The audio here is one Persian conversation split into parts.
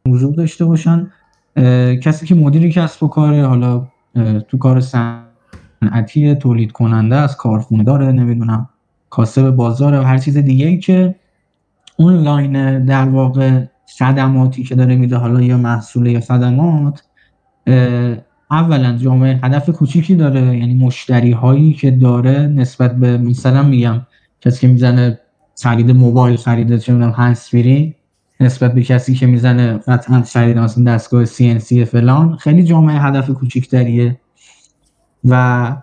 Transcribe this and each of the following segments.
حضور داشته باشن. کسی که مدیر کسب و کاره، حالا تو کار صنعتی، تولید کننده است، کارخونه داره، نمیدونم کاسب بازاره و هر چیز دیگه ای که اون لاین در واقع خدماتی که داره میده، حالا یا محصول یا خدمات، اولا جامعه هدف کوچیکی داره، یعنی مشتری هایی که داره نسبت به مثلا میگم کسی که میزنه خرید موبایل، خرید چه میدونم هندزفری، نسبت به کسی که میزنه قطعا خرید مثلا دستگاه CNC فلان، خیلی جامعه هدف کوچیک‌تریه. و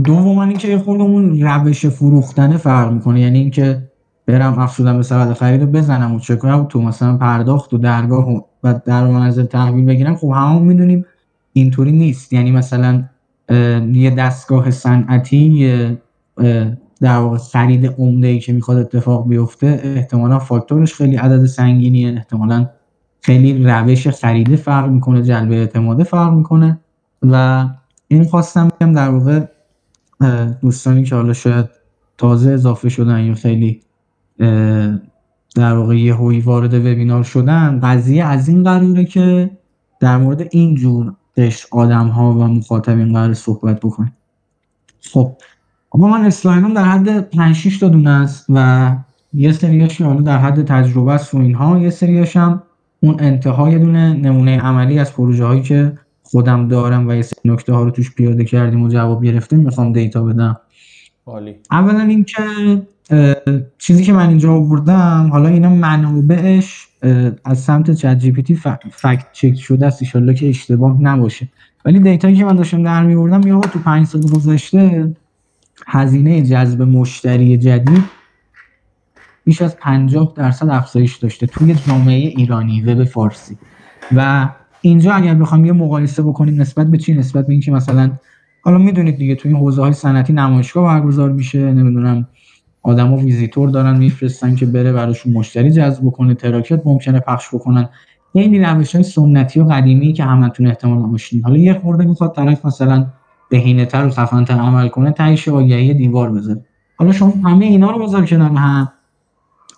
دوما اینکه خودمون روش فروختن فرق میکنه، یعنی اینکه برم افزودن به سبد خرید رو بزنم و چک کنم تو مثلا پرداخت و درگاه و در منزل تحویل بگیرم، خب همون میدونیم اینطوری نیست. یعنی مثلا یه دستگاه صنعتی در واقع خرید عمده‌ای که میخواد اتفاق بیفته، احتمالا فاکتورش خیلی عدد سنگینیه، احتمالا خیلی روش خریده فرق میکنه، جلب اعتماد فرق میکنه. و این خواستم بگم در واقع دوستانی که حالا شاید تازه اضافه شدن یا خیلی در واقع یهویی وارد وبینار شدن، قضیه از این قراره که در مورد اینجور قشر آدم‌ها و مخاطبین قراره صحبت بکنیم. خب اما من اسلایدم در حد 5-6 تا دونه است و یه سریاش حالا در حد تجربه است و اینها، یه سریاش هم اون انتهای دونه نمونه عملی از پروژه هایی که خودم دارم و یه سری نکته ها رو توش پیاده کردیم و جواب گرفتیم میخوام دیتا بدم. عالی. اولا این که چیزی که من اینجا آوردم، حالا اینا منابعش از سمت چت جی پی تی فکت چک شده است، ان شاءالله که اشتباه نباشه، ولی دیتایی که من داشتم در می‌آوردم میگه تو 5 سال گذشته هزینه جذب مشتری جدید بیش از 50% افزایش داشته توی جامعه ایرانی وب فارسی. و اینجا اگر بخوام یه مقایسه بکنیم نسبت به چی، نسبت به اینکه مثلا حالا میدونید دیگه توی حوزه‌های صنعتی نمایشگاه برگزار میشه، نمیدونم آدما ویزیتور دارن میفرستن که بره براشون مشتری جذب کنه، تراکت ممکنه پخش بکنن، این روش‌های سنتی و قدیمی که همتون احتمالاً آشنین. حالا یه خورده میخواد طرف مثلا بهینه‌تر و خفن‌تر عمل کنه، تهش آگهی دیوار بذاره. حالا شما همه اینا رو بذار کنار هم،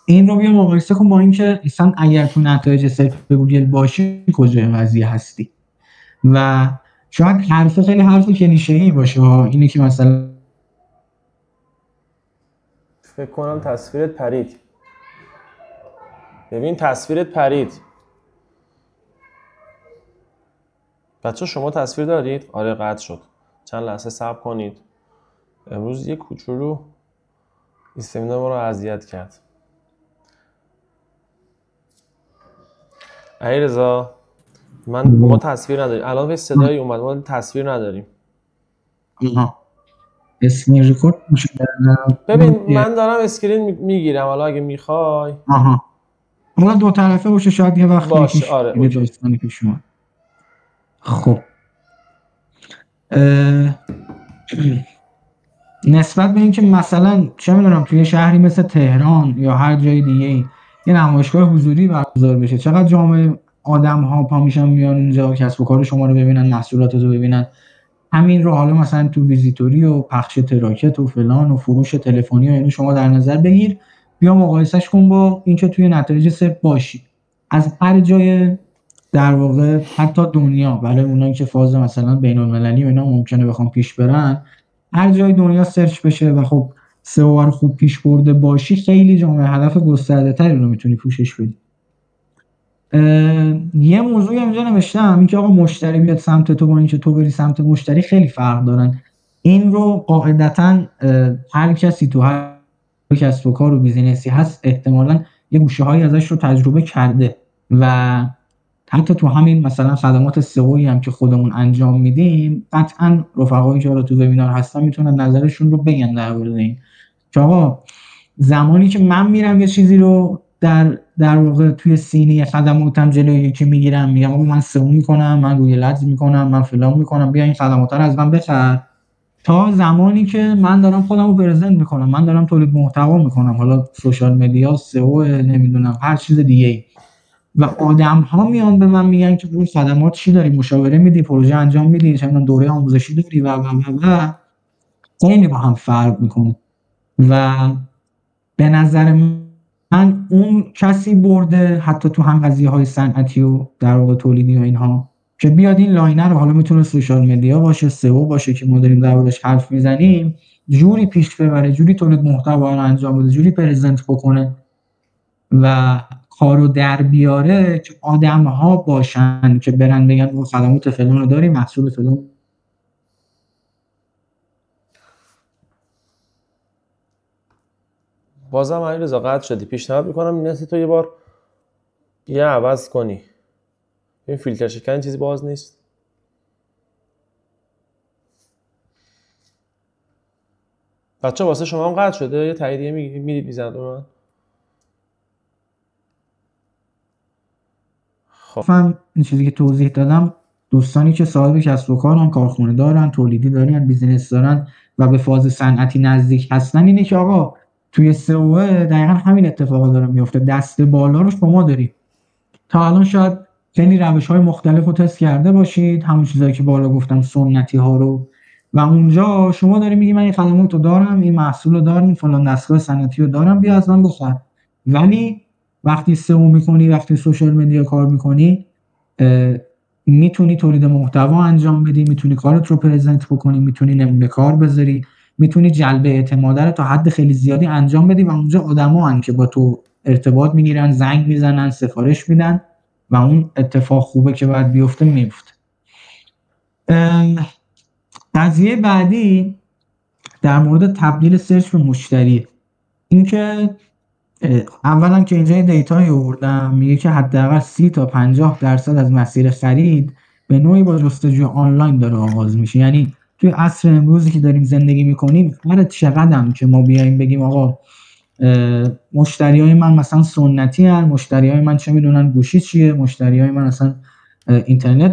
این رو بیا مقایسه کن با اینکه مثلا اگر تو نتایج سرچ گوگل باشی کجای قضیه هستی. و شاید حرف خیلی حرف کلیشه‌ای باشه، اینه که مثلا فکر کنم تصویرت پرید. ببین تصویرت پرید. بچه شما تصویر دارید؟ آره قطع شد. چند لحظه صبر کنید. امروز یه کوچولو استمینار ما رو اذیت کرد. علیرضا ما تصویر نداریم. الان به صدای اومد، ما تصویر نداریم. اسکرین ریکورد میشه. ببین من دارم اسکرین میگیرم، حالا اگه میخوای حالا دو طرفه باشه، شاید یه وقت باشه. آره داستانی پیش اومد. خب نسبت به اینکه مثلا چه میدونم توی شهری مثل تهران یا هر جای دیگه یه نمایشگاه حضوری برگزار بشه، چقدر جامعه آدم‌ها پا میشن میان اونجا کسب و کار شما رو ببینن، محصولات رو ببینن. همین رو حالا مثلا تو ویزیتوری و پخش تراکت و فلان و فروش تلفنی و اینو شما در نظر بگیر، بیا مقایسهش کن با اینکه توی نتایج سرچ باشی از هر جای در واقع حتی دنیا، برای اونایی که فاز مثلا بین‌المللی و اینا ممکنه بخوام پیش برن، هر جای دنیا سرچ بشه و خب سئو رو خوب پیش برده باشی، خیلی جامعه هدف گسترده‌تری رو میتونی پوشش بدی. یه موضوعی اینجا نوشتم، این که آقا مشتری بیاد سمت تو با اینکه تو بری سمت مشتری خیلی فرق دارن. این رو قاعدتاً هر کسی تو هر کسب و کار و بیزینسی هست احتمالاً یه گوشه‌هایی ازش رو تجربه کرده و حتی تو همین مثلا خدمات سئویی هم که خودمون انجام میدیم، قطعاً رفقایی که حالا تو وبینار هستن میتونن نظرشون رو بگن در مورد این که آقا زمانی که من میرم یه چیزی رو در واقع توی سینی خدماتم جلوی یکی میگیرم، میگم آقا من سئو میکنم، من گوگل ادز میکنم، من فلان میکنم، بیا این خدمات رو از من بخر، تا زمانی که من دارم خودم رو پرزنت میکنم، من دارم تولید محتوا میکنم، حالا سوشال مدیا، سئو، نمیدونم هر چیز دیگه ای، و آدم ها میان به من میگن که روی خدمات چی داری، مشاوره میدی، پروژه انجام میدی، چه میدونم دوره آموزشی داری و خیلی با هم فرق میکنه. و به نظر اون کسی برده حتی تو هم قضیه های صنعتی و در واقع تولیدی و اینها که بیاد این لاینر رو، حالا میتونه سوشال مدیا باشه، سئو باشه که ما داریم دربارش حرف میزنیم، جوری پیش ببره، جوری تولید محتوا رو انجام بده، جوری پرزنت بکنه و کارو در بیاره که آدم‌ها باشن که برن بگن ما خدمات فلان رو داریم، محصول فلان. بازم علیرضا قطع شدی. پیشنهاد میکنم این نتی تو یه بار یه عوض کنی. این فیلتر شکن چیزی باز نیست. بچه واسه شما هم قطع شده؟ یه تاییدیه میدید میزنید به من. خب این چیزی که توضیح دادم، دوستانی که صاحب کسب و کارن، کارخونه دارن، تولیدی دارن، بیزینس دارن و به فاز صنعتی نزدیک هستن، اینه که آقا توی سئو دقیقا همین اتفاقا داره میفته. دست بالا رو شما دارید. تا الان شاید خیلی روش‌های مختلف رو تست کرده باشید، همون چیزایی که بالا گفتم، سنتی ها رو، و اونجا شما داری میگی من این خدمات رو دارم، این محصول رو دارم، فلان دستگاه صنعتی رو دارم، بیا از من بخر. ولی وقتی سئو میکنی، وقتی سوشال مدیا کار میکنی، میتونی تولید محتوا انجام بدی، میتونی کارت رو پرزنت بکنی، میتونی نمونه کار بذاری، میتونی جلب اعتماد رو تا حد خیلی زیادی انجام بدی و اونجا آدما هن که با تو ارتباط میگیرن، زنگ میزنن، سفارش میدن و اون اتفاق خوبه که باید بیفته میفته. قضیه بعدی در مورد تبدیل سرچ به مشتری. اینکه اولا که اینجا دیتایی آوردم، میگه که حداقل 30 تا 50% از مسیر خرید به نوعی با جستجوی آنلاین داره آغاز میشه. یعنی توی عصر امروزی که داریم زندگی میکنیم، هر چقدرم که ما بیایم بگیم آقا مشتریای من مثلا سنتی هستن، مشتریای من چه میدونن گوشی چیه، مشتریای من اصلا اینترنت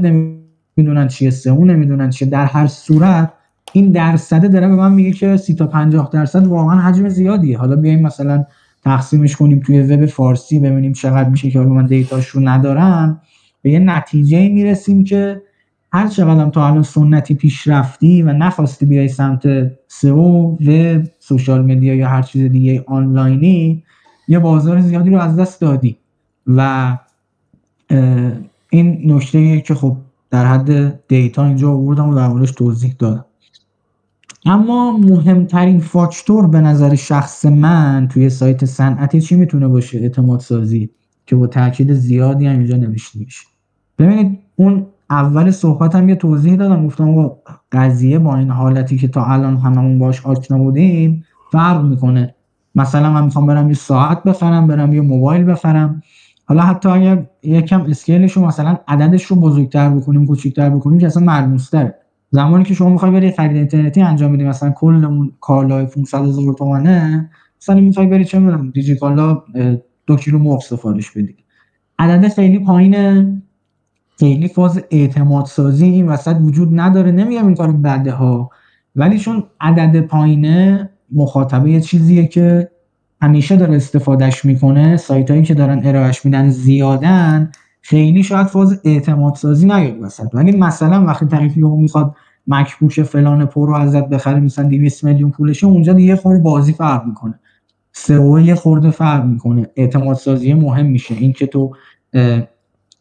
نمیدونن چیه، سئو نمیدونن چیه، در هر صورت این درصده داره به من میگه که 30 تا 50% واقعا حجم زیادیه. حالا بیایم مثلا تقسیمش کنیم توی وب فارسی ببینیم چقدر میشه که من دیتاش رو ندارم، به یه نتیجه میرسیم که هر چقدر تا الان سنتی پیشرفتی و نخواستی بیای سمت سئو، وب، سوشال مدیا یا هر چیز دیگه آنلاینی، یه بازار زیادی رو از دست دادی. و این نکته‌ایه که خب در حد دیتا اینجا آوردم و در موردش توضیح دادم. اما مهمترین فاکتور به نظر شخص من توی سایت صنعتی چی میتونه باشه؟ اعتماد سازی، که با تاکید زیادی هم اینجا نوشته میشه. ببینید اون اول صحبتم یه توضیح دادم، گفتم قضیه با این حالتی که تا الان هممون باش آشنا بودیم فرق میکنه. مثلا من میخوام برم یه ساعت بخرم، برم یه موبایل بخرم، حالا حتی اگر یکم اسکیلش رو مثلا عددش رو بزرگتر بکنیم، کوچیک‌تر بکنیم، که اصلا ملموس‌تره. زمانی که شما میخوای بری خرید اینترنتی انجام بدی، مثلا کل اون کالای 500,000 تومانه، مثلا میخوای بری چه میدونم دیجیکالا 2 کیلو مرغ سفارش بدی، عدد خیلی پایینه، خیلی فاز اعتماد سازی این وسط وجود نداره. نمیگم این کارو بده ها، ولی چون عدد پایینه، مخاطبه یه چیزیه که همیشه داره استفادهش میکنه، سایتایی که دارن ارائهش میدن زیادن، خیلی شاید فاز اعتماد سازی نیاد وسط. ولی مثلا وقتی طرفی رو میخواد مکبوک فلان پرو ازت بخره، مثلا 200 میلیون پولشه، اونجا دیگه خورده بازی فرق میکنه، سئو یه خورده فرق میکنه، اعتماد سازی مهم میشه. این که تو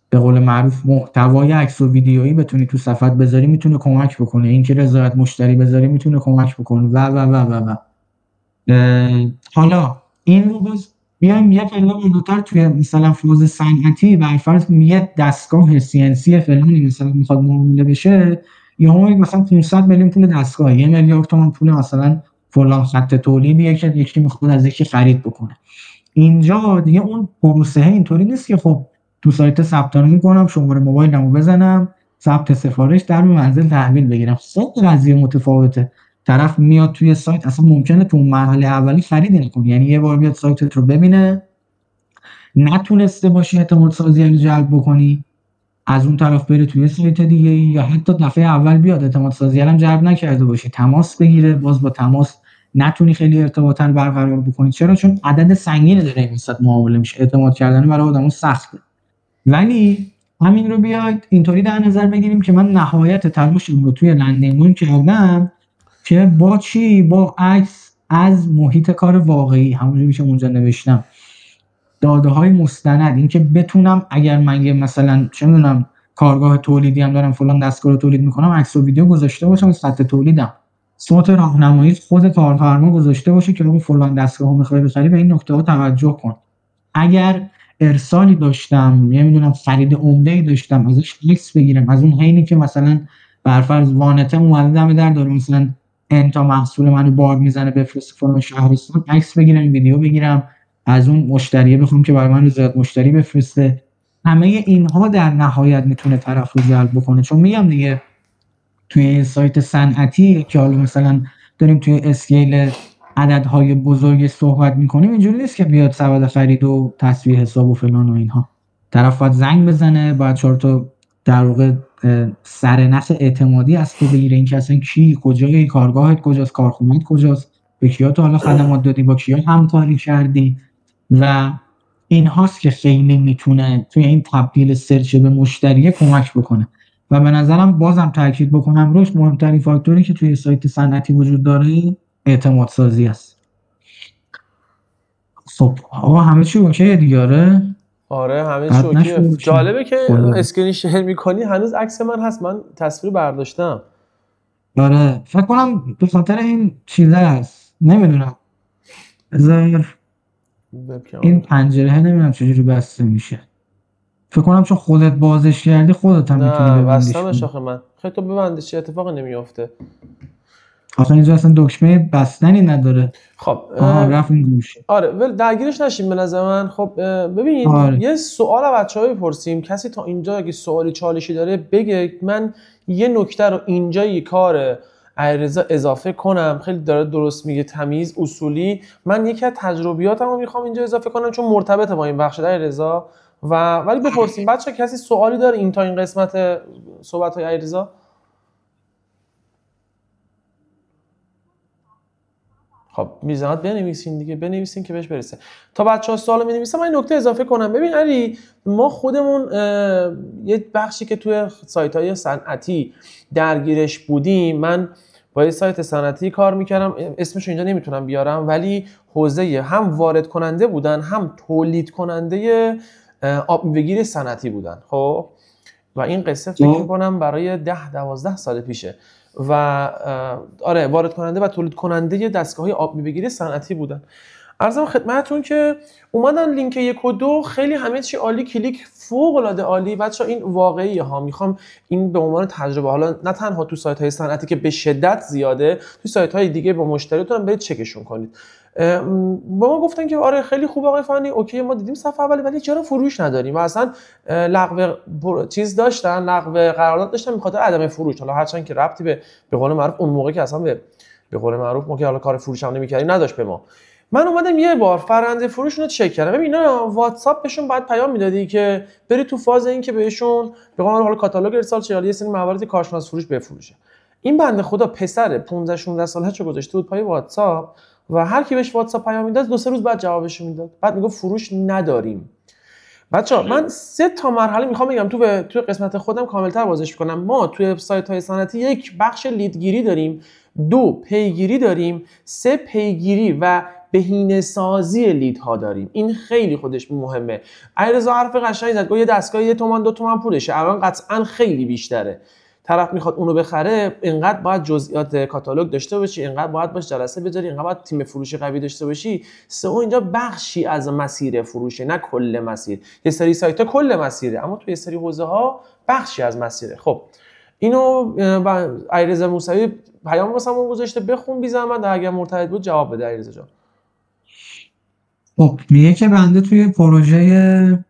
به قول معروف محتوای عکس و ویدیویی بتونی تو صفحت بذاری میتونه کمک بکنه، این که رضایت مشتری بذاری میتونه کمک بکنه و و و و و حالا این رو بیایم یک علم مدتر توی مثلا فاز صنعتی و فرض یه دستگاه CNC فلانی مثلا میخواد معامله بشه، یا مثلا 500 میلیون پول دستگاه، 1 میلیارد تومان پول مثلا فلان خط تولیدیه که یکی میخواد از یکی خرید بکنه. اینجا دیگه اون پروسه اینطوری نیست که خب تو سایت ثبت نام میکنم، شماره موبایلمو بزنم، ثبت سفارش، در منزل تحویل بگیرم. خیلی قضیه متفاوته. طرف میاد توی سایت، اصلا ممکنه تو مرحله اولی خریدی نکنه، یعنی یه بار بیاد سایتت رو ببینه، نتونسته باشی اعتماد سازی رو جلب بکنی، از اون طرف بره توی سایت دیگه، یا حتی دفعه اول بیاد اعتماد سازی هم جلب نکرده باشی، تماس بگیره، باز با تماس نتونی خیلی ارتباطا برقرار بکنی. چرا؟ چون عدد سنگینی داره این وسط معامله میشه، اعتماد کردن برای آدمو سخته. ولی همین رو بیاید اینطوری در نظر بگیریم که من نهایت تلاشم رو توی لندینگ کردم که با چی؟ با عکس از محیط کار واقعی، همونجوری که اونجا نوشتم، داده‌های مستند، این که بتونم اگر من یه مثلا چه می‌دونم کارگاه تولیدی هم دارم فلان دستگاه رو تولید می‌کنم، عکس و ویدیو گذاشته باشم سطح تولیدم، صوت راهنمایی خود کارفرما گذاشته باشه که رو فلان دستگاهو می‌خوای بخری به این نکته‌ها توجه کن. اگر ارسالی داشتم، نمیدونم خرید عمده‌ای داشتم، ازش عکس بگیرم، از اون حینی که مثلا بر فرض وانتم اومده دم در داره مثلا انتا محصول منو بار میزنه بفرست فلان شهرستان، عکس بگیرم، ویدیو بگیرم، از اون مشتریه بخوام که برای من زیاد مشتری بفرسته. همه اینها در نهایت میتونه طرف رو جلب بکنه. چون میگم دیگه توی سایت صنعتی که حالا مثلا داریم توی اسکیل عددهای بزرگ صحبت میکنیم، اینجوری نیست که بیاد سبد خرید و تصویه حساب و فلان و اینها. طرف باید زنگ بزنه، باید 4 تا در واقع سرنخ اعتمادی از تو بگیره، این که اصلا کی کجای کارگاهت کجاست، کارخونه‌ت کجاست، به کیا تو حالا خدمات دادی، با کیا همکاری کردی، و این هاست که خیلی میتونه توی این تبدیل سرچ به مشتری کمک بکنه. و به نظرم بازم تاکید بکنم روش، مهمترین فاکتوری که توی سایت صنعتی وجود داره اعتماد سازی است. خب آقا همه چی اوکیه دیگه؟ آره همه چی اوکیه. جالبه که اسکرین شیر میکنی هنوز عکس من هست، من تصویر برداشتم. آره فکر کنم به خاطر این چیزه هست، نمیدونم. این پنجره نمیدونم چجوری بسته میشه، فکر کنم چون خودت بازش کردی خودت هم میتونی ببندیش. نه بستمش آخه من. خیلی تو ببندش چه اتفاقی نمیافته. اصلا اینجا اصلا دکمه بستنی نداره. خب رفت این گوشه. آره ول درگیرش نشیم به نظر من. خب ببین یه سوال از بچه‌ها بپرسیم، کسی تا اینجا اگه سوالی چالشی داره بگه. من یه نکته رو اینجا یه کار علیرضا اضافه کنم، خیلی داره درست میگه، تمیز اصولی. من یکی از تجربیاتمو میخوام اینجا اضافه کنم چون مرتبط با این بخش علیرضا. ولی بپرسیم بچه‌ها کسی سوالی داره این تا این قسمت صحبت‌های علیرضا؟ خب میزنات بنویسین دیگه، بنویسین که بهش برسه. تا بچه‌ها سوالو می‌نویسن من نکته اضافه کنم. ببین علی، ما خودمون یه بخشی که توی سایت‌های صنعتی درگیرش بودیم، من با یه سایت صنعتی کار می‌کردم، اسمش اینجا نمیتونم بیارم، ولی حوزه هم وارد کننده بودن هم تولید کننده آب میوه‌گیر صنعتی بودن. خب و این قصه فکر می‌کنم برای 10-12 سال پیشه و آره وارد کننده و تولید کننده دستگاه‌های آب میوه‌گیری صنعتی بودن. عرضم خدمتتون که اومدن لینک 1 و 2 خیلی همه چی عالی، کلیک فوق‌العاده عالی. بچه‌ها این واقعیه ها، میخوام این به عنوان تجربه، حالا نه تنها تو سایت‌های صنعتی که به شدت زیاده، تو سایت‌های دیگه با مشتریتون برید چکشون کنید. با ما گفتن که آره خیلی خوب آقای فنی، اوکی ما دیدیم صفحه اولی ولی چرا فروش نداریم و اصلا لغو چیز داشتن، لغو قرارداد داشتن به خاطر عدم فروش. حالا هرچند که ربطی به قول معروف اون موقع که اصلا به قول معروف ما که حالا کار فروش هم نمی‌کردیم نداشت به ما. من اومدم یه بار فرآیند فروشون رو چک کردم. ببین اینا واتساپ بهشون بعد پیام میدادی که بری تو فاز این که بهشون به قول حالا کاتالوگ ارسال شه، یه سری موارد کارشناس فروش بفروشه. این بنده خدا پسر 15 16 ساله چه گذاشته بود پای واتساپ و هر کی بهش واتساپ پیام میداد 2-3 روز بعد جوابش میداد، بعد میگفت فروش نداریم. بچه‌ها من 3 تا مرحله میخوام بگم تو قسمت خودم کاملتر بازش کنم. ما توی سایت‌های صنعتی یک بخش لیدگیری داریم، 2 پیگیری داریم، 3 پیگیری و بهینه‌سازی لیدها داریم. این خیلی خودش مهمه. علیرضا حرف قشنگی زد، گفت یه دستگاه 1 تومن 2 تومن پولشه، الان قطعاً خیلی بیشتره. طرف میخواد اونو بخره، اینقدر باید جزئیات کاتالوگ داشته باشی، اینقدر باید باش جلسه بذاری، اینقدر باید تیم فروش قوی داشته باشی. اینجا بخشی از مسیر فروشه، نه کل مسیر. یه سری سایت‌ها کل مسیره، اما توی یه سری حوزه‌ها بخشی از مسیره. خب اینو علیرضا موسوی پیام واسمون گذاشته، بخون بی زحمت، اگه مرتبط بود جواب بده علیرضا جان. خب میگه که بنده توی پروژه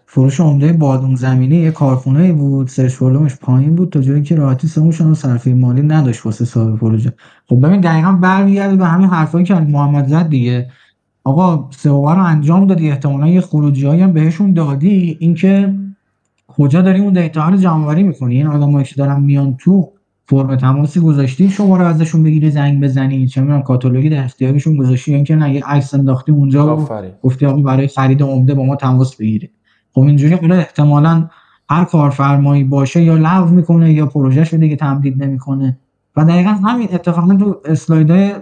فروش عمده بادوم زمینی یه کارخونه‌ای بود، سرچ ولومش پایین بود تا جایی که راحتی سموشون و صرفه مالی نداشت واسه صاحب پروژه. خب ببین دقیقاً برمیگرده به همین حرفایی که محمد زد دیگه. آقا سئو رو انجام دادی، احتمالاً یه خروجیایی هم بهشون دادی، اینکه کجا داری اون دیتا رو جمع‌آوری می‌کنی؟ این آدمایی که دارن میان تو فرم تماسی گذاشتی شما رو ازشون بگیری زنگ بزنی، چه می‌دونم کاتالوگی در اختیارشون گذاشتی، اینکه نه یه عکس انداختی اونجا گفتی آقا برای خرید عمده با ما تماس بگیرید. خب اینجوری حالا احتمالاً هر کارفرمایی باشه یا لغو میکنه یا پروژه‌شو دیگه تمدید نمیکنه. و دقیقاً همین اتفاقا تو اسلایدهای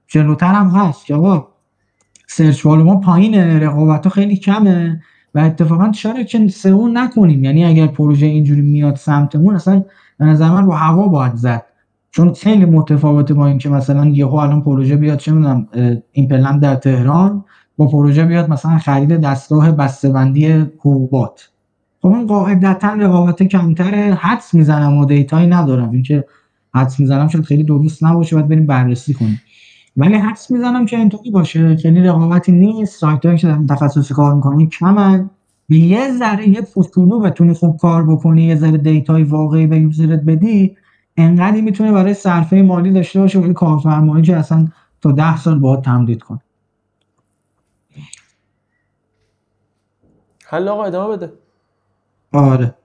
جلوتر هم هست که آقا سرچ والوما پایینه، رقابت ها خیلی کمه و اتفاقا چرا که سئو نکنیم؟ یعنی اگر پروژه اینجوری میاد سمتمون، اصلا به نظر من رو هوا باید زد، چون خیلی متفاوته با اینکه مثلا یهو الان پروژه بیاد چه میدونم ایمپلنت در تهران با پروژه بیاد مثلا خرید دستگاه بسته‌بندی حبوبات. خب این قاعدتا رقابت کمتره. حدس میزنم و دیتایی ندارم، اینکه حدس میزنم شاید خیلی درست نباشه، باید بریم بررسی کنیم، ولی حدس میزنم که اینطوری باشه. خیلی رقابتی نیست، سایتایی که در تخصصی کار میکنن کمن، یه ذره یه فوتولو بتونی خوب کار بکنی، یه ذره دیتای واقعی به یوزرت بدی، انقدری میتونه برای صرفه مالی داشته باشه برای کارفرمایی که اصلا تا 10 سال باهات تمدید کنه. حل آقا ادامه بده. آره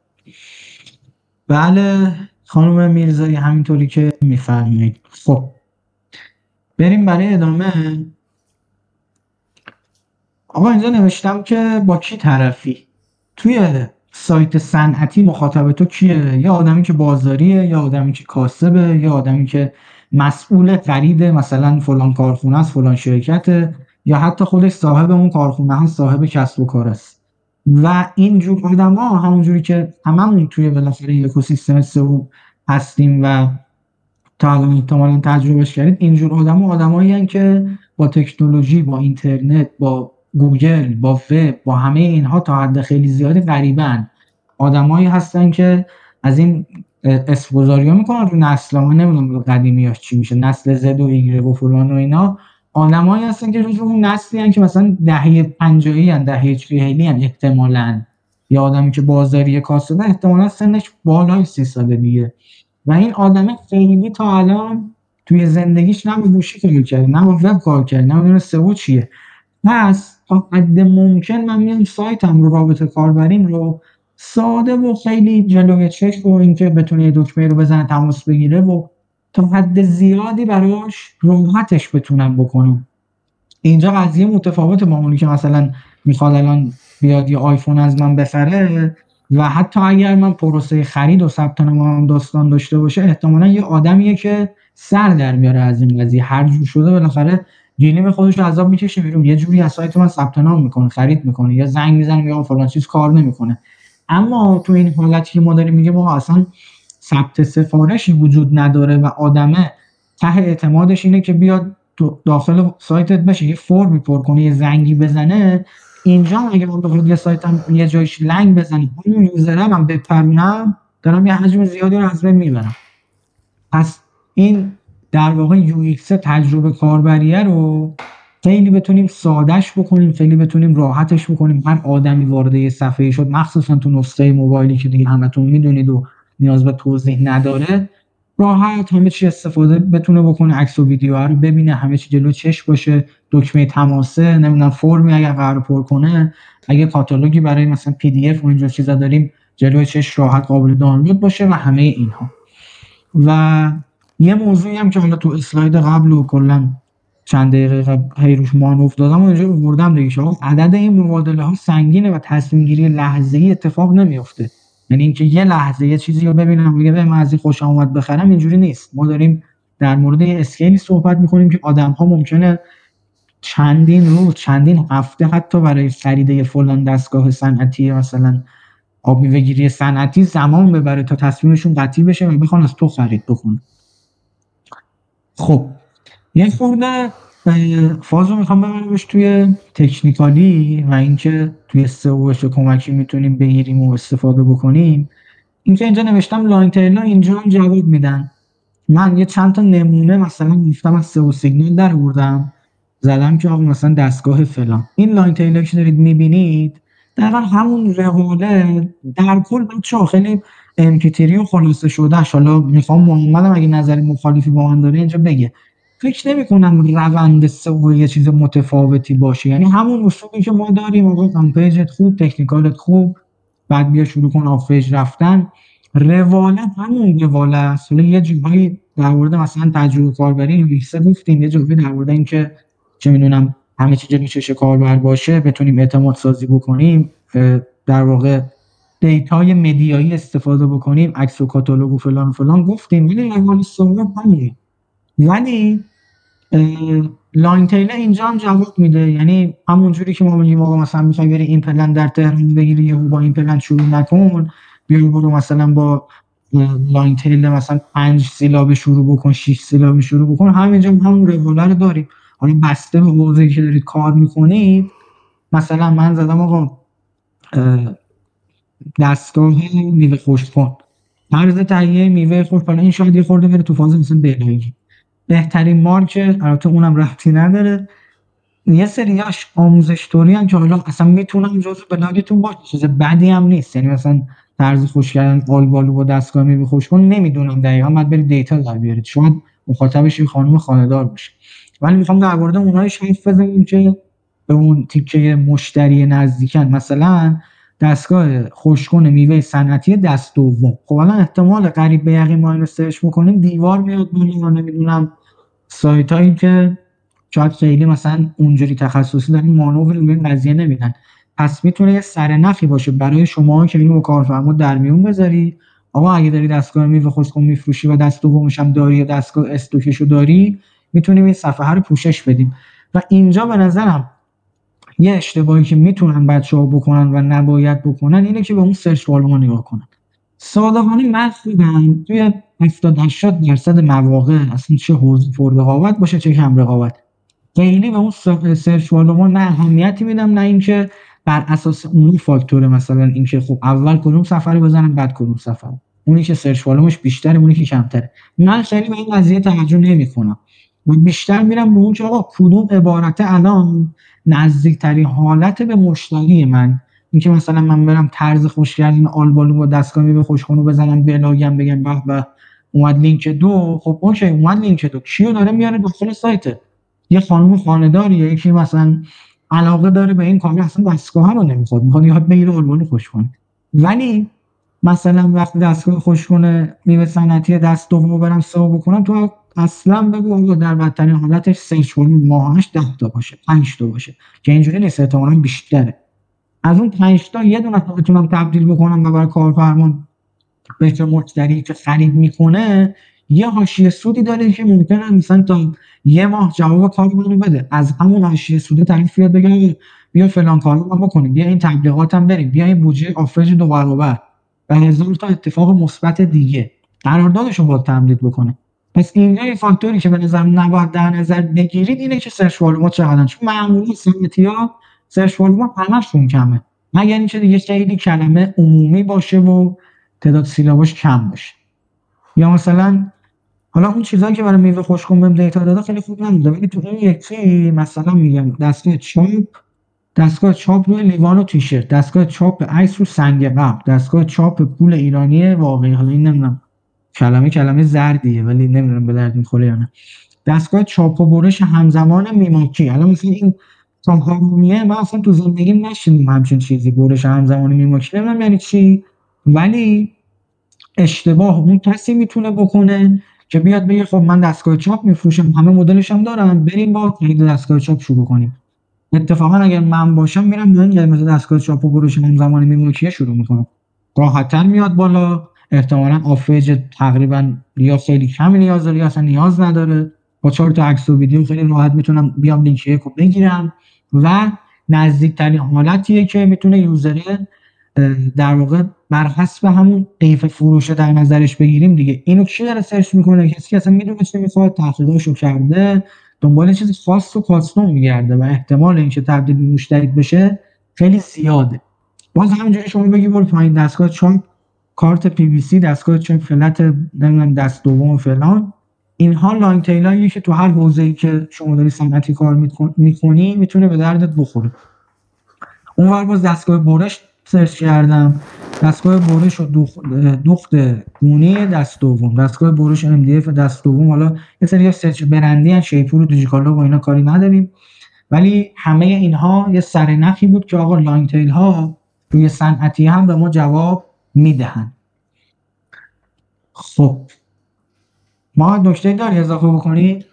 بله خانم میرزایی، همینطوری که میفرمایید. خب بریم برای ادامه. آقا اینجا نوشتم که با کی طرفی؟ توی سایت صنعتی مخاطب تو کیه؟ یا آدمی که بازاریه، یا آدمی که کاسبه، یا آدمی که مسئول خرید مثلا فلان کارخونه است، فلان شرکته، یا حتی خودش صاحب اون کارخونه هست، صاحب کسب و کار است. و اینجور آدما همونجوری که هممون توی بالاخره اکوسیستم سئو هستیم و تا الان احتمالاً تجربهش کردید، اینجور آدمایی هستن که با تکنولوژی، با اینترنت، با گوگل، با وب، با همه اینها تا حد خیلی زیادی غریبن. آدمایی هستن که از این اسم‌گذاری‌ها میکنن رو نسل‌ها، من نمیدونم قدیمیاش چی میشه، نسل زد و ایگرگ و فلان و اینا. آدمایی هستن که جزو اون نسلی هستن که مثلا دهه 50 ان، دهه 40 ان احتمالاً، یا آدمی که بازاری کاسبه احتمالاً سنش بالای 30 سال دیگه. و این آدم خیلی تا الان توی زندگیش نه با گوشی کار کرده، نه با وب کار کرده، نه میدونه سئو چیه. پس تا حد ممکن من میام سایتم رو، رابطه کاربریم رو ساده و خیلی جلوی چشم و اینکه بتونه دکمه رو بزنه تماس بگیره و تا حد زیادی براش راحتش بتونم بکنم. اینجا قضیه متفاوته با اونی که مثلا میخواد الان بیاد یه آیفون از من بخره و حتی اگر من پروسه خرید و ثبت نام داستان داشته باشه، احتمالاً یه آدمیه که سر در میاره از این قضیه، هر جور شده بالاخره گلیم خودش رو عذاب میکشه بیرون، یه جوری از سایت من ثبت نام میکنه، خرید میکنه، یا زنگ میزنه یا فلان چیز کار نمیکنه. اما تو این حالتی که ما داریم میگیم ما اصلا ثبت سفارشی وجود نداره و آدمه ته اعتمادش اینه که بیاد داخل سایتت بشه، یه فرمی پر کنه، یه زنگی بزنه، اینجا اگه من بخواد یه سایتم یه جایش لنگ بزنه اون یوزرم هم بپرونم، دارم یه حجم زیادی رو از بین میبرم. پس این در واقع یو ایکس تجربه کاربریه رو خیلی بتونیم سادهش بکنیم، خیلی بتونیم راحتش بکنیم. هر آدمی وارد یه صفحه شد، مخصوصا تو نسخه موبایلی که دیگه همتون میدونید و نیاز به توضیح نداره، راحت همه چی استفاده بتونه بکنه، عکس و ویدیو رو ببینه، همه چی جلو چشم باشه، دکمه تماسه، نمیدونم فرمی اگر قرار پر کنه، اگه کاتالوگی برای مثلا پی دی اف و اینجور چیزا داریم جلوی چشم راحت قابل دانلود باشه و همه اینها. و یه موضوعی هم که حالا تو اسلاید قبل و کلا چند دقیقه قبل هی روش مانور دادم و اینجا آوردم دیگه، شما عدد این مبادله ها سنگینه و تصمیم گیری لحظه‌ای اتفاق نمیفته. یعنی اینکه یه لحظه یه چیزی رو ببینم بگم من از این خوشم اومد بخرم، اینجوری نیست. ما داریم در مورد یه اسکیلی صحبت می‌کنیم که آدم‌ها ممکنه چندین روز، چندین هفته حتی برای خرید یه فلان دستگاه صنعتی مثلا آب میوه‌گیری صنعتی زمان ببره تا تصمیمشون قطعی بشه و بخوان از تو خرید بکنن. خب یه خورده فازو میخوام ببرمش توی تکنیکالی و اینکه توی سئوش کمکی میتونیم بگیریم و استفاده بکنیم. اینکه اینجا نوشتم لاین تیل‌ها اینجا هم جواب میدن. من یه چند تا نمونه مثلا گفتم از سئو سیگنال در آوردم، زدم که آقا مثلا دستگاه فلان. این لاین تیل‌ها که دارید میبینید دقیقا همون رقاله در کل بچه‌ها خیلی امپیتری و خلاصه شدهش. حالا میخوام محمدم اگه نظری مخالفی با من داره اینجا بگه. فکر نمی‌کنم روند سئو یه چیز متفاوتی باشه، یعنی همون اصولی که ما داریم، آقا کام پیجت خوب، تکنیکالت خوب، بعد بیا شروع کن آف پیج رفتن، رواله همون رواله است. حالا یه جایی در مورد مثلا تجربه کاربری ایکس گفتیم، یه جایی در مورد اینکه چه میدونم همه چیز جلوی چش کاربر باشه، بتونیم اعتماد سازی بکنیم، در واقع دیتای مدیایی استفاده بکنیم، عکس و کاتالوگ و فلان و فلان گفتیم. ولی رواله سئو همینه. یعنی لاین تیل اینجا هم جواب میده، یعنی همونجوری که ما میگیم آقا مثلا میخوای بری این پلن در تهران بگیری یا با این پلن شروع نکن، بیا برو مثلا با لاین تیل مثلا 5 سیلابه شروع بکن، 6 سیلابه شروع بکن. همینجا همون روال رو داریم. حالا بسته به حوزه‌ای که دارید کار میکنید، مثلا من زدم آقا دستگاه میوه خشک‌کن، طرز تهیه میوه خشک، حالا این شاید یه خورده بره تو فاز مثلا بهداشتی. بهترین مارک، البته اونم ربطی نداره، یه سریاش آموزش طوری که حالا اصلا میتونم جزو بلاگتون باشه، چیز بدی هم نیست. یعنی مثلا طرز خوش کردن آلبالو با دستگاه میوه خشک‌کن نمیدونم دقیقاً، بعد برید دیتا در بیارید، شاید مخاطبش یه خانم خانه‌دار باشه. ولی میخوام در مورد اونایش حرف بزنیم که به اون تیکه مشتری نزدیکن. مثلا دستگاه خشک‌کن میوه صنعتی دست دوم، خب الان احتمال قریب به یقین ما اینو سرچ می‌کنیم دیوار میاد بالا، نمیدونم سایتایی که شاید خیلی مثلا اونجوری تخصصی دارن مانور روی این قضیه نمیدن. پس میتونه یه سرنخی باشه برای شما که اینو با کارفرما در میون بذاری. آقا اگه داری دستگاه میوه خشک‌کن میفروشی و دست دومش هم داری یا دستگاه استوکشو داری، میتونیم این صفحه رو پوشش بدیم. و اینجا به نظرم یه اشتباهی که میتونن بچه‌ها بکنن و نباید بکنن اینه که به اون سرچ والوما نگاه کنن. صادقانه من خودم توی 70-80% مواقع، اصلا چه حوزه پر رقابت باشه چه کم رقابت، خیلی به اون سرچ والوما نه اهمیتی میدم، نه اینکه بر اساس اون فاکتور مثلا اینکه خب اول کدوم صفحه رو بزنم بعد کدوم صفحه، اونی که سرچ والومش بیشتره اونی که کمتره. من خیلی به این قضیه توجه نمی‌کنم و بیشتر میرم به اون که آقا کدوم عبارت الان نزدیکترین حالت به مشتری من، اینکه مثلا من برم طرز خوش کردن آلبالو با دستگاه میوه خشک‌کن رو بزنم بلاگم بگم به به اومد لینک 2، خب اوکی اومد لینک 2 کیو داره میاره داخل سایت؟ یه خانم خانه‌داری، یکی مثلا علاقه داره به این کار، اصلا دستگاه رو نمیخواد، میخواد یاد بگیره آلبالو خشک‌کن. ولی مثلا وقتی دستگاه خشک‌کن میوه صنعتی دست دومو برم سئو بکنم، تو اصلا بگو در بدترین حالتش سرچ والوم ماهش 10 تا باشه 5 تا باشه، که اینجوری نیست، احتمالاً بیشتره. از اون 5 تا یه دونه بتونم تبدیل بکنم و برای کارفرما به مشتری که خرید میکنه یه حاشیه سودی داره که ممکنه مثلا تا یه ماه جواب کار منو بده، از همون حاشیه سود طرف بیاد بگه بیا فلان کارو ما بکنیم، بیا این تبلیغاتم بریم، بیا این بودجه آفرج 2 برابر و هزار تا اتفاق مثبت دیگه، قراردادشو باید تمدید بکنه. پس اینجا یه فاکتوری که به نظرم نباید در نظر بگیرید اینه که سرچ والوما چقدرن، چون معمولا صنعتی‌ها سرچ والوما همشون کمه، مگر اینکه دیگه خیلی کلمه عمومی باشه و تعداد سیلاباش کم باشه. یا مثلا حالا اون چیزایی که برای میوه خشک‌کن بهم دیتا داده خیلی خوب نمیده، ولی تو این یکی مثلا میگم دستگاه چاپ روی لیوان و تیشرت، دستگاه چاپ عکس رو سنگ قبر، دستگاه چاپ پول ایرانی واقعی، حالا این نمیدونم کلمه زردیه ولی نمیدونم به درد میخوره یا نه، دستگاه چاپ و برش همزمان میماکی. حالا مثلا این هارومیه من اصلا تو زندگیم نشنیدم همچین چیزی، برش همزمان میماکی نمیدونم یعنی چی، ولی اشتباه اون کسی میتونه بکنه که بیاد بگه خب من دستگاه چاپ میفروشم، همه مدلش هم دارم، بریم با خرید دستگاه چاپ شروع کنیم. اتفاقا اگر من باشم میرم با این قیمت دستگاه چاپ و برش همزمان میماکی شروع میکنم، راحت‌تر میاد بالا، احتمالاً آفرج تقریبا یا خیلی کمی نیاز داره یا اصلا نیاز نداره، با 4 تا عکس و ویدیو خیلی راحت میتونم بیام لینک یکو بگیرم و نزدیکترین حالتیه که میتونه یوزر در واقع بر حسب همون قیف فروش در نظرش بگیریم دیگه. اینو کی داره سرچ میکنه؟ کسی که اصلا میدونه چه میخواد، تحقیقاتشو کرده، دنبال چیز خاص و کاستوم میگرده و احتمال اینکه تبدیل به مشتری بشه خیلی زیاده. باز همینجوری شما بگی برو پایین دستگاه چاپ کارت پی وی سی، دستگاه چاپ فلت نمیدونم دست دوم و فلان، اینها لاین تیلایی که تو هر حوزه‌ای که شما داری صنعتی کار میکنی میتونه به دردت بخوره. اونور باز دستگاه برش سرچ کردم، دستگاه برش و دوخت گونی دست دوم، دستگاه برش MDF دست دوم. حالا یه سری سرچ برندی ان، شیپور و دیجیکالا با اینا کاری نداریم، ولی همه اینها یه سرنخی بود که آقا لاین تیل ها روی صنعتی هم به ما جواب میدهن. خب ما نکته داری اضافه بکنید؟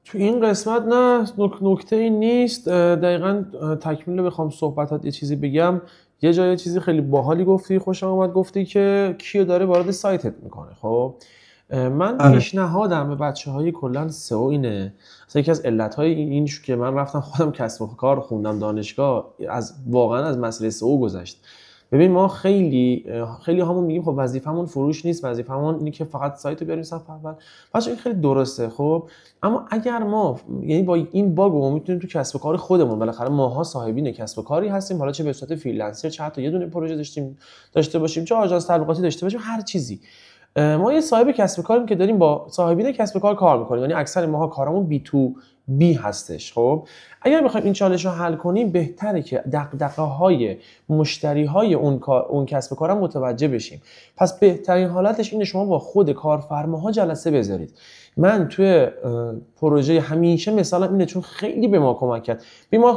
تو این قسمت نه نکته ای نیست. دقیقاً تکمیل بخوام صحبتات یه چیزی بگم، یه جای چیزی خیلی باحالی گفتی، خوشم اومد، گفتی که کیو داره وارد سایتت میکنه. خب من پیشنهادم به بچه‌های کلا سئو اینه، مثلا یکی از علت‌های این که من رفتم خودم کسب و کار خوندم دانشگاه، واقعا از مسئله سئو گذشت. ببین ما خیلی همون میگیم خب وظیفمون فروش نیست، وظیفمون اینه که فقط سایت رو بیاریم صفحه اول. بچه‌ها این خیلی درسته خب، اما اگر ما یعنی با این باگو میتونیم تو کسب و کار خودمون، بالاخره ماها صاحبین کسب و کاری هستیم، حالا چه به صورت فریلنسر، چه حتی یه دونه پروژه داشته باشیم، چه آژانس تبلیغاتی داشته باشیم، هر چیزی، ما یه صاحب کسب و کاریم که داریم با صاحبین کسب و کار کار میکنیم، یعنی اکثر ماها کارمون بی تو بی هستش. خب اگر بخوایم این چالش رو حل کنیم، بهتره که دغدغه‌های مشتری‌های اون کسب و کارم متوجه بشیم. پس بهترین حالتش اینه شما با خود کارفرماها جلسه بذارید. من توی پروژه همیشه مثلا اینه، چون خیلی به ما کمک کرد.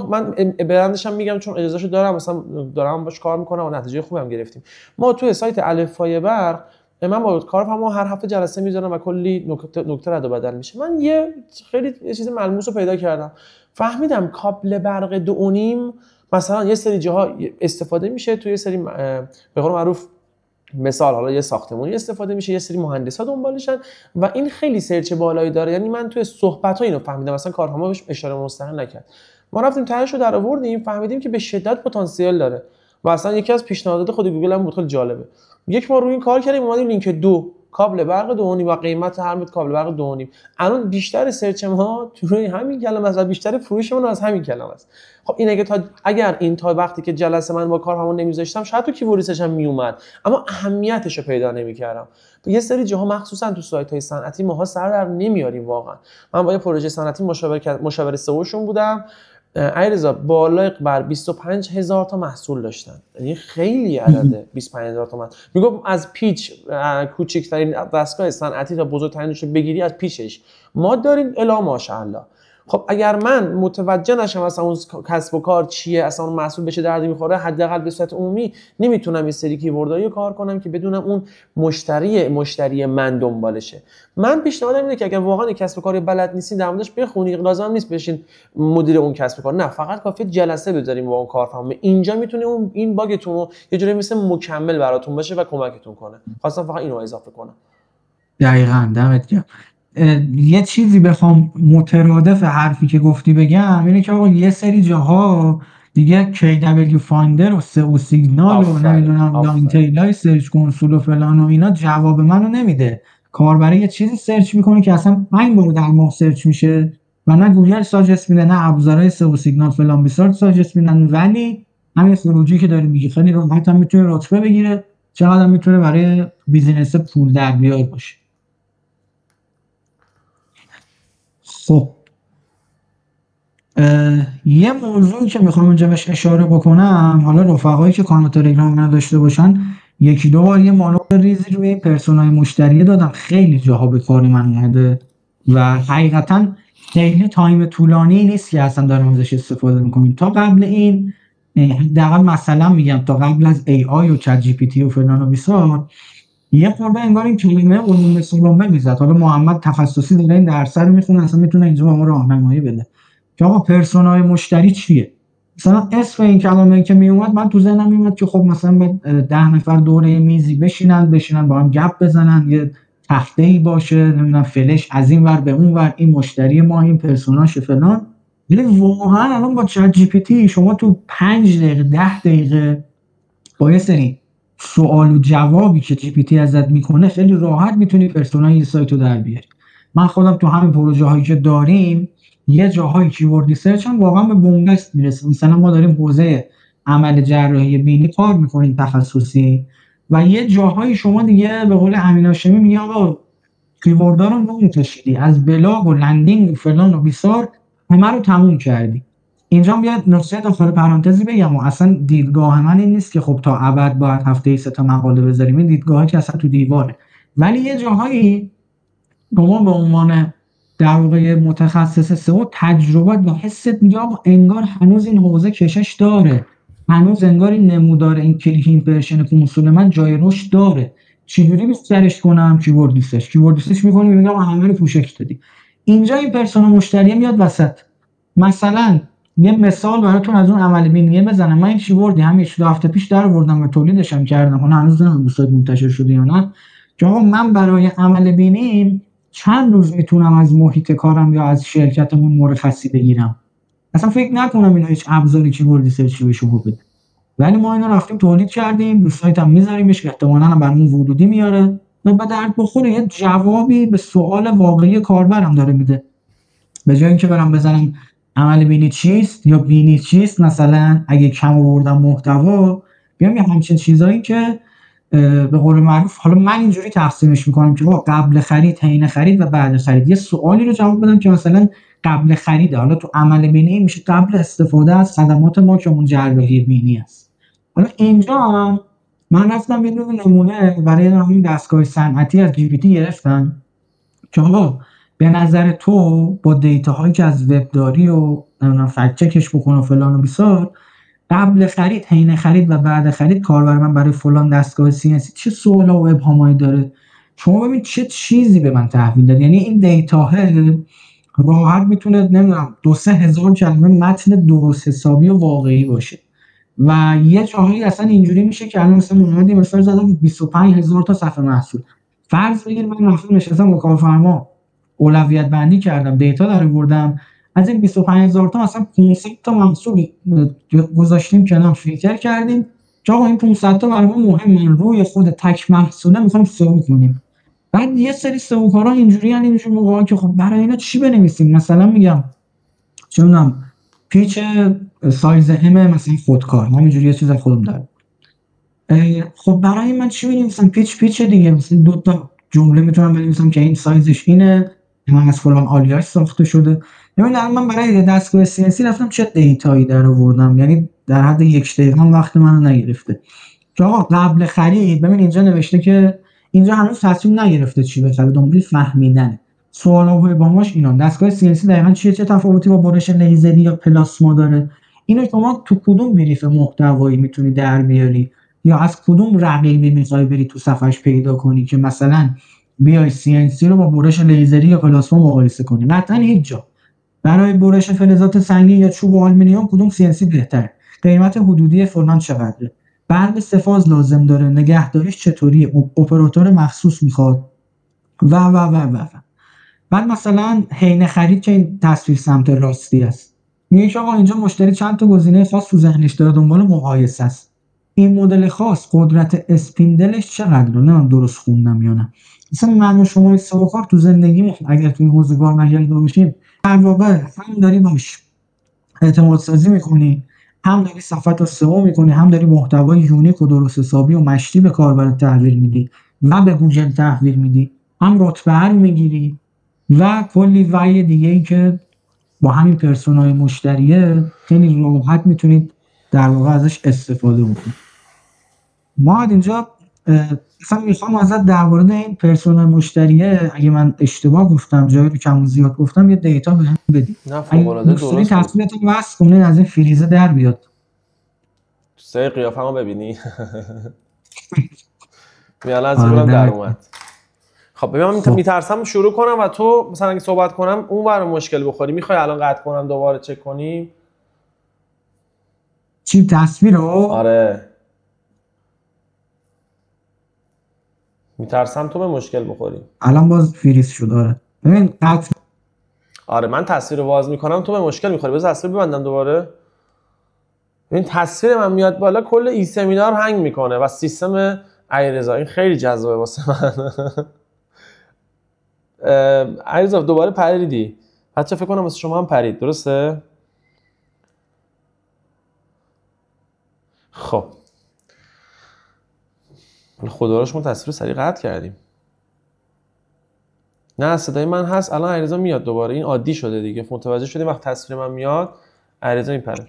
من برندش هم میگم چون اجازهشو دارم، مثلا دارم باش کار میکنم و نتیجه خوبی هم گرفتیم. ما توی سایت الفبای برق من با کارفرما هر هفته جلسه میذارم و کلی نکته رد و بدل میشه. من یه چیز ملموس رو پیدا کردم، فهمیدم کابل برق 2.5 مثلا یه سری جاها استفاده میشه، توی یه سری به قول معروف مثال حالا یه ساختمانی استفاده میشه، یه سری مهندسا دنبالشن و این خیلی سرچ بالایی داره. یعنی من توی صحبت‌ها اینو فهمیدم، مثلا کارفرما بهش اشاره مستقیم نکرد، ما رفتیم تهش رو در آوردیم، فهمیدیم که به شدت پتانسیل داره و اصلا یکی از پیشنهادات خود گوگل هم بود، خیلی جالبه. یک ما روی این کار کردیم، اومدیم لینک 2 کابل برق 2.5 و قیمت هر متر کابل برق 2.5. الان بیشتر سرچ ما توی همین کلمه است، بیشتر فروشمون از همین کلمه است. خب این اگر این تا وقتی که جلسه من با کارفرما نمیذاشتم، شاید تو کیوردش هم میومد، اما اهمیتش رو پیدا نمیکردم. یه سری جاها مخصوصا تو سایت‌های صنعتی ماها سر در نمیاریم واقعا. من با یه پروژه صنعتی مشاور سئوشون بودم، علیرضا بالای بر 25000 تا محصول داشتن، یعنی خیلی عدده 25000 تا محصول. میگم از پیچ کوچکترین دستگاه صنعتی تا بزرگترینش بگیری، از پیچش ما داریم الا ماشاءالله. خب اگر من متوجه نشم اصلا اون کسب و کار چیه، اصلا اون محصول بشه دردی میخوره، حداقل به صورت عمومی نمیتونم این سری کیوردایی کار کنم که بدونم اون مشتری من دنبالشه. من پیشنهادم اینه که اگر واقعا کسب و کاری بلد نیستین در موردش بخونید، لازم نیست بشین مدیر اون کسب و کار، نه، فقط کافیه جلسه بذاریم با اون کارفرما. اینجا میتونه این باگتون رو یه جوری مثل مکمل براتون باشه و کمکتون کنه. خواستم فقط اینو اضافه کنم. دقیقاً دمت گرم. یه چیزی بخوام مترادف حرفی که گفتی بگم اینه که آقا یه سری جاها دیگه KW فایندر و سئو سیگنال و نمیدونم لاین تیلای سرچ کنسول و فلان و اینا جواب منو نمیده. کاربر یه چیزی سرچ میکنه که اصلا 5 بار در ماه سرچ میشه و نه گوگل ساجست میده، نه ابزارهای سئو سیگنال فلان بیسار ساجست میدن، ولی همین خروجی که داری میگی خیلی راحت هم میتونه رتبه بگیره، چقدر میتونه برای بیزینس پول در بیار باشه. خب یه موضوعی که میخوام اونجا بهش اشاره بکنم، حالا رفقایی که کانال تلگرام نداشته باشن، یکی دو بار یه مانور ریزی روی پرسونای مشتری دادم، خیلی جاها به کار من اومده و حقیقتا خیلی تایم طولانی نیست که اصلا دارم ازش استفاده میکنیم. تا قبل این حداقل مثلا میگم تا قبل از AI و چت جی پی تی و فلان و بیسار یه خورده انگار این کلمه علوم سلامه میزد. حالا محمد تخصصی داره این درس رو میخونه، اصلا میتونه اینجا به ما راهنمایی بده که آقا پرسونای مشتری چیه. مثلا اسم این کلمه که میومد من تو ذهنم میومد که خب مثلا 10 نفر دوره میزی بشینن با هم گپ بزنن، یه تخته‌ای باشه، نمیدونم فلش از این ور به اون ور، این مشتری ما، این پرسوناش فلان. ولی واقعا الان با چت جی پی تی شما تو 5 دقیقه 10 دقیقه با یه سری سوال و جوابی که جی پی تی ازت میکنه خیلی راحت میتونی پرسونای این سایت رو در بیاری. من خودم تو همین پروژه هایی که داریم یه جاهای کیوردی سرچ هم واقعا به بنبست میرسه. مثلا ما داریم حوزه عمل جراحی بینی کار میکنیم تخصصی و یه جاهایی شما دیگه به قول امین هاشمی میگه آقا کیوردها رو نمی‌کشیدی، از بلاگ و لندینگ و فلان و بیسار همه رو تموم کردی. اینجا بیاد نکته داخل پرانتزی بگم و اصلا دیدگاه من این نیست که خب تا ابد باید هفته ای 3 تا مقاله بذاریم، این دیدگاهی که اصلا تو دیواره. ولی یه جاهایی شما به عنوان در واقع متخصص سئو تجربه و حست میگه انگار هنوز این حوزه کشش داره، هنوز انگار این نمودار این کلیک ایمپرشن کنسول من جای رشد داره، چجوری بیشترش کنم؟ کیورد لیستش میکنی میگم همه رو پوشش دادی. اینجا این پرسونا مشتری میاد وسط. مثلا یه مثال براتون از اون عمل بینی بزنم. من این کیوردی همین 2 هفته پیش در آوردم و تولیدش هم کردم، اون هنوز نمیدونم سایت منتشر شده یا نه، که آقا من برای عمل بینیم چند روز میتونم از محیط کارم یا از شرکتمون مرخصی بگیرم. اصلا فکر نکنم اینا هیچ ابزاری که وردی سرچی بهش بده. ولی ما اینا رفتیم تولید کردیم، رو سایت هم میذاریمش که احتمالاً هم برامون ورودی میاره و به درد بخوره یه جوابی به سوال واقعی کاربرم داره میده. به جای اینکه برم بزنم عمل بینی چیست یا بینی چیست، مثلا اگه کم آوردم محتوا، بیام یه همچین چیزایی که به قول معروف حالا من اینجوری تقسیمش میکنم که قبل خرید، حین خرید و بعد خرید. یه سوالی رو جواب بدم که مثلا قبل خرید، حالا تو عمل بینی میشه قبل استفاده از خدمات ما که اون جراحی بینی است. حالا اینجا هم من رفتم یه دونه نمونه برای همین دستگاه صنعتی از GPT گرفتم که آقا به نظر تو با دیتاهایی که از وب داری و نمیدونم فکت چکش بکن و فلان و بیسار، قبل خرید، حین خرید و بعد خرید کاربر من برای فلان دستگاه CNC چه سوالا و ابهامایی داره. شما ببین چه چیزی به من تحویل داد. یعنی این دیتا راحت میتونه نمیدونم 2-3 هزار کلمه متن درست حسابی و واقعی باشه و یه جاهایی اصلا اینجوری میشه که الان مثلا اومدی مثلا زدم 25000 تا صفحه محصول. فرض بگیر من محصول نشستم با کارفرما اولویت بندی کردم، دیتا در آوردم، از این 25000 تا مثلا 500 تا محصول گذاشتیم کنار، فیلتر کردیم که آقا این 500 تا برای ما مهمه، روی خود تک محصوله میخوایم سئو کنیم. بعد یه سری سئو کارا اینجوری ان اینجوری موقعا که خب برای اینا چی بنویسیم؟ مثلا میگم چه میدونم پیچ سایز ام مثلا خودکار، همینجوری یه چیز خودم دارم، خب برای من چی بنویسم؟ پیچ دیگه، مثلا 2 تا جمله میتونم بنویسم که این سایزش اینه، من از فلان آلیاژ ساخته شده. ببین الان من برای دستگاه CNC رفتم چه دیتایی در آوردم، یعنی در حد 1 دقیقه وقت منو نگرفته. که آقا قبل خرید ببین اینجا نوشته که اینجا هنوز تصمیم نگرفته چی بخره، دنبال فهمیدنه. سوالا و ابهاماش اینا. دستگاه CNC دقیقاً چه تفاوتی با برش لیزری یا پلاسما داره؟ اینو شما تو کدوم بریف محتوایی میتونی در بیاری یا از کدوم رقیبی میخوای بری تو صفحش پیدا کنی که مثلا بیای CNC رو با برش لیزری یا پلاسما مقایسه کنی؟ قطعاً هیچ جا. برای برش فلزات سنگین یا چوب و آلومینیوم کدوم CNC بهتره؟ قیمت حدودی فلان چقدره؟ برق سه‌فاز لازم داره؟ نگهداریش چطوریه؟ اپراتور مخصوص میخواد؟ و بعد مثلا حین خرید که این تصویر سمت راستی است، میگه که آقا اینجا مشتری چند تا گزینه خاص تو ذهنش داره، دنبال مقایسه است. این مدل خاص قدرت اسپیندلش چقدره؟ نه درست خوندم یا نه؟ مثلا من و شما سوکار تو زندگی اگر تو این حوزه کار نگرده باشیم، در واقع هم داری باش اعتماد سازی میکنی، هم داری صفحات رو سئو میکنی، هم داری محتوای یونیک و درست حسابی و مشتی به کاربر تحویل میدی و به گوگل تحویل میدی، هم رتبه رو میگیری و کلی وعی دیگه ای که با همین پرسونای مشتریه خیلی راحت میتونید در واقع ازش استفاده بکنید. ما اینجا مثلا میخوام ازت در مورد این پرسونای مشتریه، اگه من اشتباه گفتم جایی رو کم و زیاد گفتم، یه دیتا بهم بدید. نه فوق‌العاده درست. تصویرتون واسه کنین از این فریزه در بیاد. سه قیافه‌مو ببینی. میال از اینم در اومد. خب ببینم میترسم شروع کنم و تو مثلا اگه صحبت کنم اون ور مشکل بخوری، میخوای الان قطع کنم دوباره چک کنیم؟ چی تصویر رو؟ آره میترسم تو به مشکل بخوری. الان باز فریز شد. آره ببین قطع. آره من تصویر رو باز میکنم تو به مشکل میخوری. بذار تصویر ببندم دوباره. ببین تصویر من میاد بالا کل ای سمینار هنگ میکنه و سیستم علیرضا این خیلی جذابه واسه من. علیرضا دوباره پریدی. بچه فکر کنم واسه شما هم پرید، درسته؟ خب خدا راش ما تصویر سریع قطع کردیم. نه صدای من هست الان. علیرضا میاد دوباره. این عادی شده دیگه، متوجه شدیم وقت تصویر من میاد علیرضا میپره.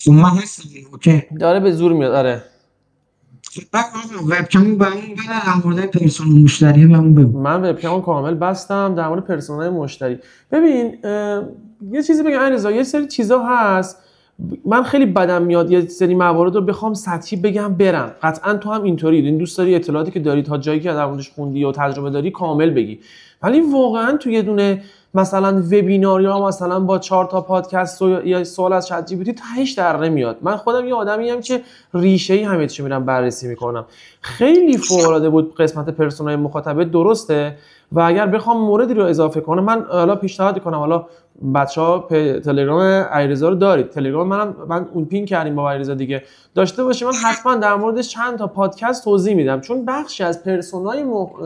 من هستم. اوکی داره به زور میاد. آره وبکم برامون بده در مورد پرسونال مشتری بهمون بگو. من وبکمو کامل بستم در مورد پرسونال مشتری. ببین یه چیزی بگم علیرضا، یه سری چیزا هست من خیلی بدم میاد یه سری موارد رو بخوام سطحی بگم برم. قطعا تو هم اینطوری این دوست داری اطلاعاتی که داری تا جایی که در موردش خوندی و تجربه داری کامل بگی، ولی واقعا تو یه دونه مثلا وبینار یا مثلا با 4 تا پادکست یا سوال از چت جی پی تی تهش در نمیاد. من خودم یه آدمیم که ریشه‌ای همه چی میرم بررسی میکنم. خیلی فوق‌العاده بود قسمت پرسونای مخاطبه، درسته. و اگر بخوام موردی رو اضافه کنم، من حالا پیشنهاد کنم، حالا بچه‌ها تلگرام علیرضا رو دارید، تلگرام من اون پین کردیم با علیرضا دیگه داشته باشیم، من حتما در موردش چند تا پادکست توضیح میدم، چون بخشی از پرسونای